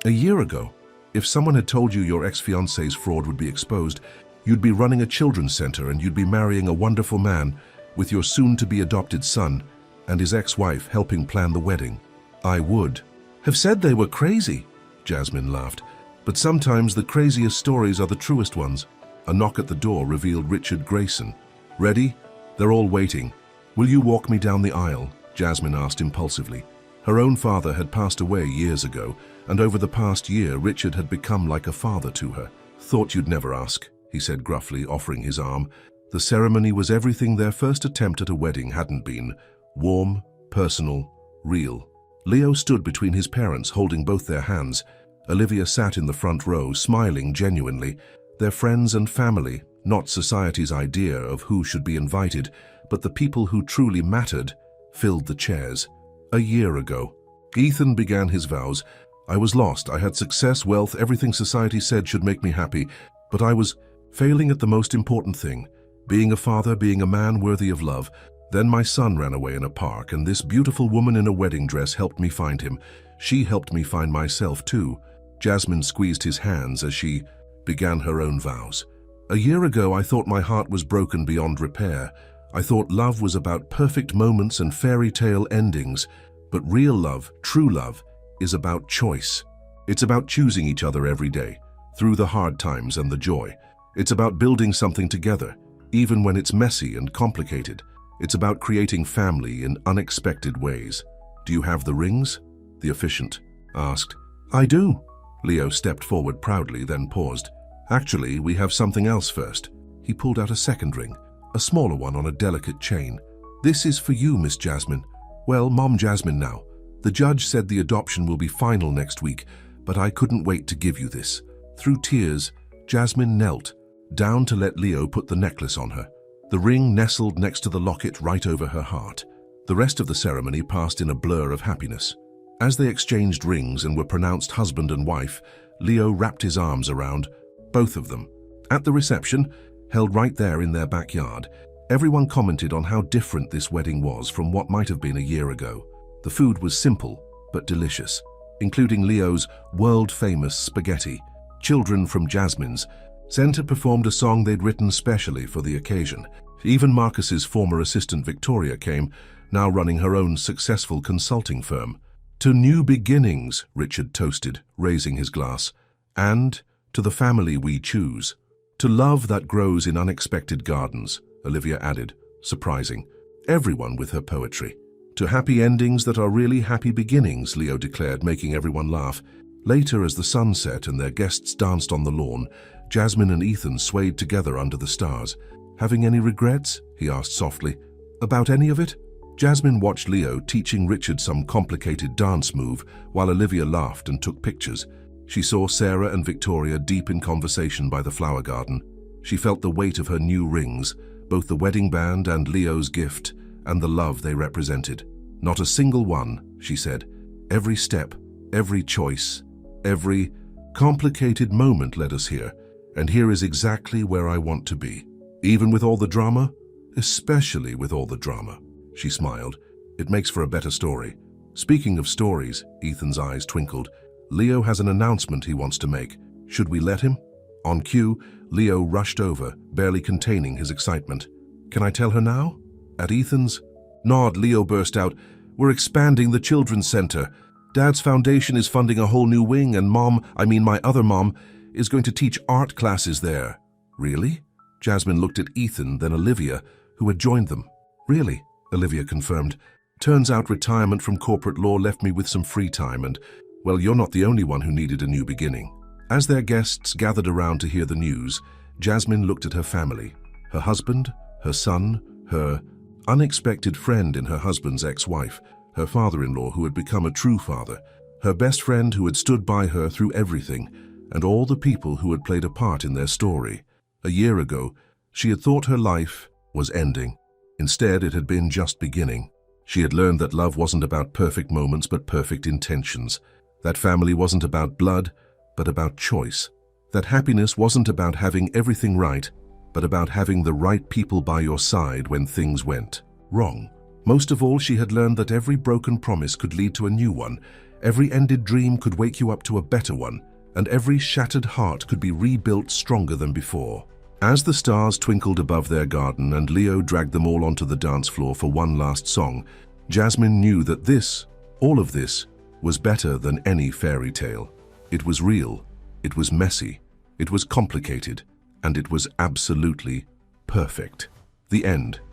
S1: "A year ago, if someone had told you your ex-fiancé's fraud would be exposed, you'd be running a children's center and you'd be marrying a wonderful man with your soon-to-be adopted son and his ex-wife helping plan the wedding, I would have said they were crazy," Jasmine laughed. "But sometimes the craziest stories are the truest ones." A knock at the door revealed Richard Grayson. "Ready? They're all waiting. Will you walk me down the aisle?" Jasmine asked impulsively. Her own father had passed away years ago, and over the past year, Richard had become like a father to her. "Thought you'd never ask," he said gruffly, offering his arm. The ceremony was everything their first attempt at a wedding hadn't been: warm, personal, real. Leo stood between his parents, holding both their hands. Olivia sat in the front row, smiling genuinely. Their friends and family, not society's idea of who should be invited, but the people who truly mattered, filled the chairs. A year ago, Ethan began his vows. I was lost. I had success, wealth, everything society said should make me happy, but I was failing at the most important thing, being a father, being a man worthy of love. Then my son ran away in a park, and this beautiful woman in a wedding dress helped me find him. She helped me find myself too. Jasmine squeezed his hands as she began her own vows. A year ago, I thought my heart was broken beyond repair. I thought love was about perfect moments and fairy tale endings. But real love, true love, is about choice. It's about choosing each other every day, through the hard times and the joy. It's about building something together, even when it's messy and complicated. It's about creating family in unexpected ways. Do you have the rings? The officiant asked. I do. Leo stepped forward proudly, then paused. Actually, we have something else first. He pulled out a second ring, a smaller one on a delicate chain. This is for you, Miss Jasmine. Well, Mom Jasmine now. The judge said the adoption will be final next week, but I couldn't wait to give you this. Through tears, Jasmine knelt down to let Leo put the necklace on her. The ring nestled next to the locket right over her heart. The rest of the ceremony passed in a blur of happiness. As they exchanged rings and were pronounced husband and wife, Leo wrapped his arms around both of them. At the reception, held right there in their backyard, everyone commented on how different this wedding was from what might have been a year ago. The food was simple but delicious, including Leo's world-famous spaghetti. Children from Jasmine's Center performed a song they'd written specially for the occasion. Even Marcus's former assistant Victoria came, now running her own successful consulting firm. To new beginnings, Richard toasted, raising his glass. And to the family we choose. To love that grows in unexpected gardens, Olivia added, surprising. Everyone with her poetry. To happy endings that are really happy beginnings, Leo declared, making everyone laugh. Later, as the sun set and their guests danced on the lawn, Jasmine and Ethan swayed together under the stars. Having any regrets? He asked softly. About any of it? Jasmine watched Leo teaching Richard some complicated dance move while Olivia laughed and took pictures. She saw Sarah and Victoria deep in conversation by the flower garden. She felt the weight of her new rings, both the wedding band and Leo's gift, and the love they represented. Not a single one, she said. Every step, every choice, every complicated moment led us here, and here is exactly where I want to be. Even with all the drama? Especially with all the drama. She smiled. It makes for a better story. Speaking of stories, Ethan's eyes twinkled. Leo has an announcement he wants to make. Should we let him? On cue, Leo rushed over, barely containing his excitement. Can I tell her now? At Ethan's nod, Leo burst out. We're expanding the children's center. Dad's foundation is funding a whole new wing, and my other mom, is going to teach art classes there. Really? Jasmine looked at Ethan, then Olivia, who had joined them. Really? Olivia confirmed. Turns out retirement from corporate law left me with some free time and, well, you're not the only one who needed a new beginning. As their guests gathered around to hear the news, Jasmine looked at her family. Her husband, her son, her unexpected friend in her husband's ex-wife, her father-in-law who had become a true father, her best friend who had stood by her through everything, and all the people who had played a part in their story. A year ago, she had thought her life was ending. Instead, it had been just beginning. She had learned that love wasn't about perfect moments but perfect intentions. That family wasn't about blood, but about choice. That happiness wasn't about having everything right, but about having the right people by your side when things went wrong. Most of all, she had learned that every broken promise could lead to a new one, every ended dream could wake you up to a better one, and every shattered heart could be rebuilt stronger than before. As the stars twinkled above their garden and Leo dragged them all onto the dance floor for one last song, Jasmine knew that all of this, was better than any fairy tale. It was real, it was messy, it was complicated, and it was absolutely perfect. The end.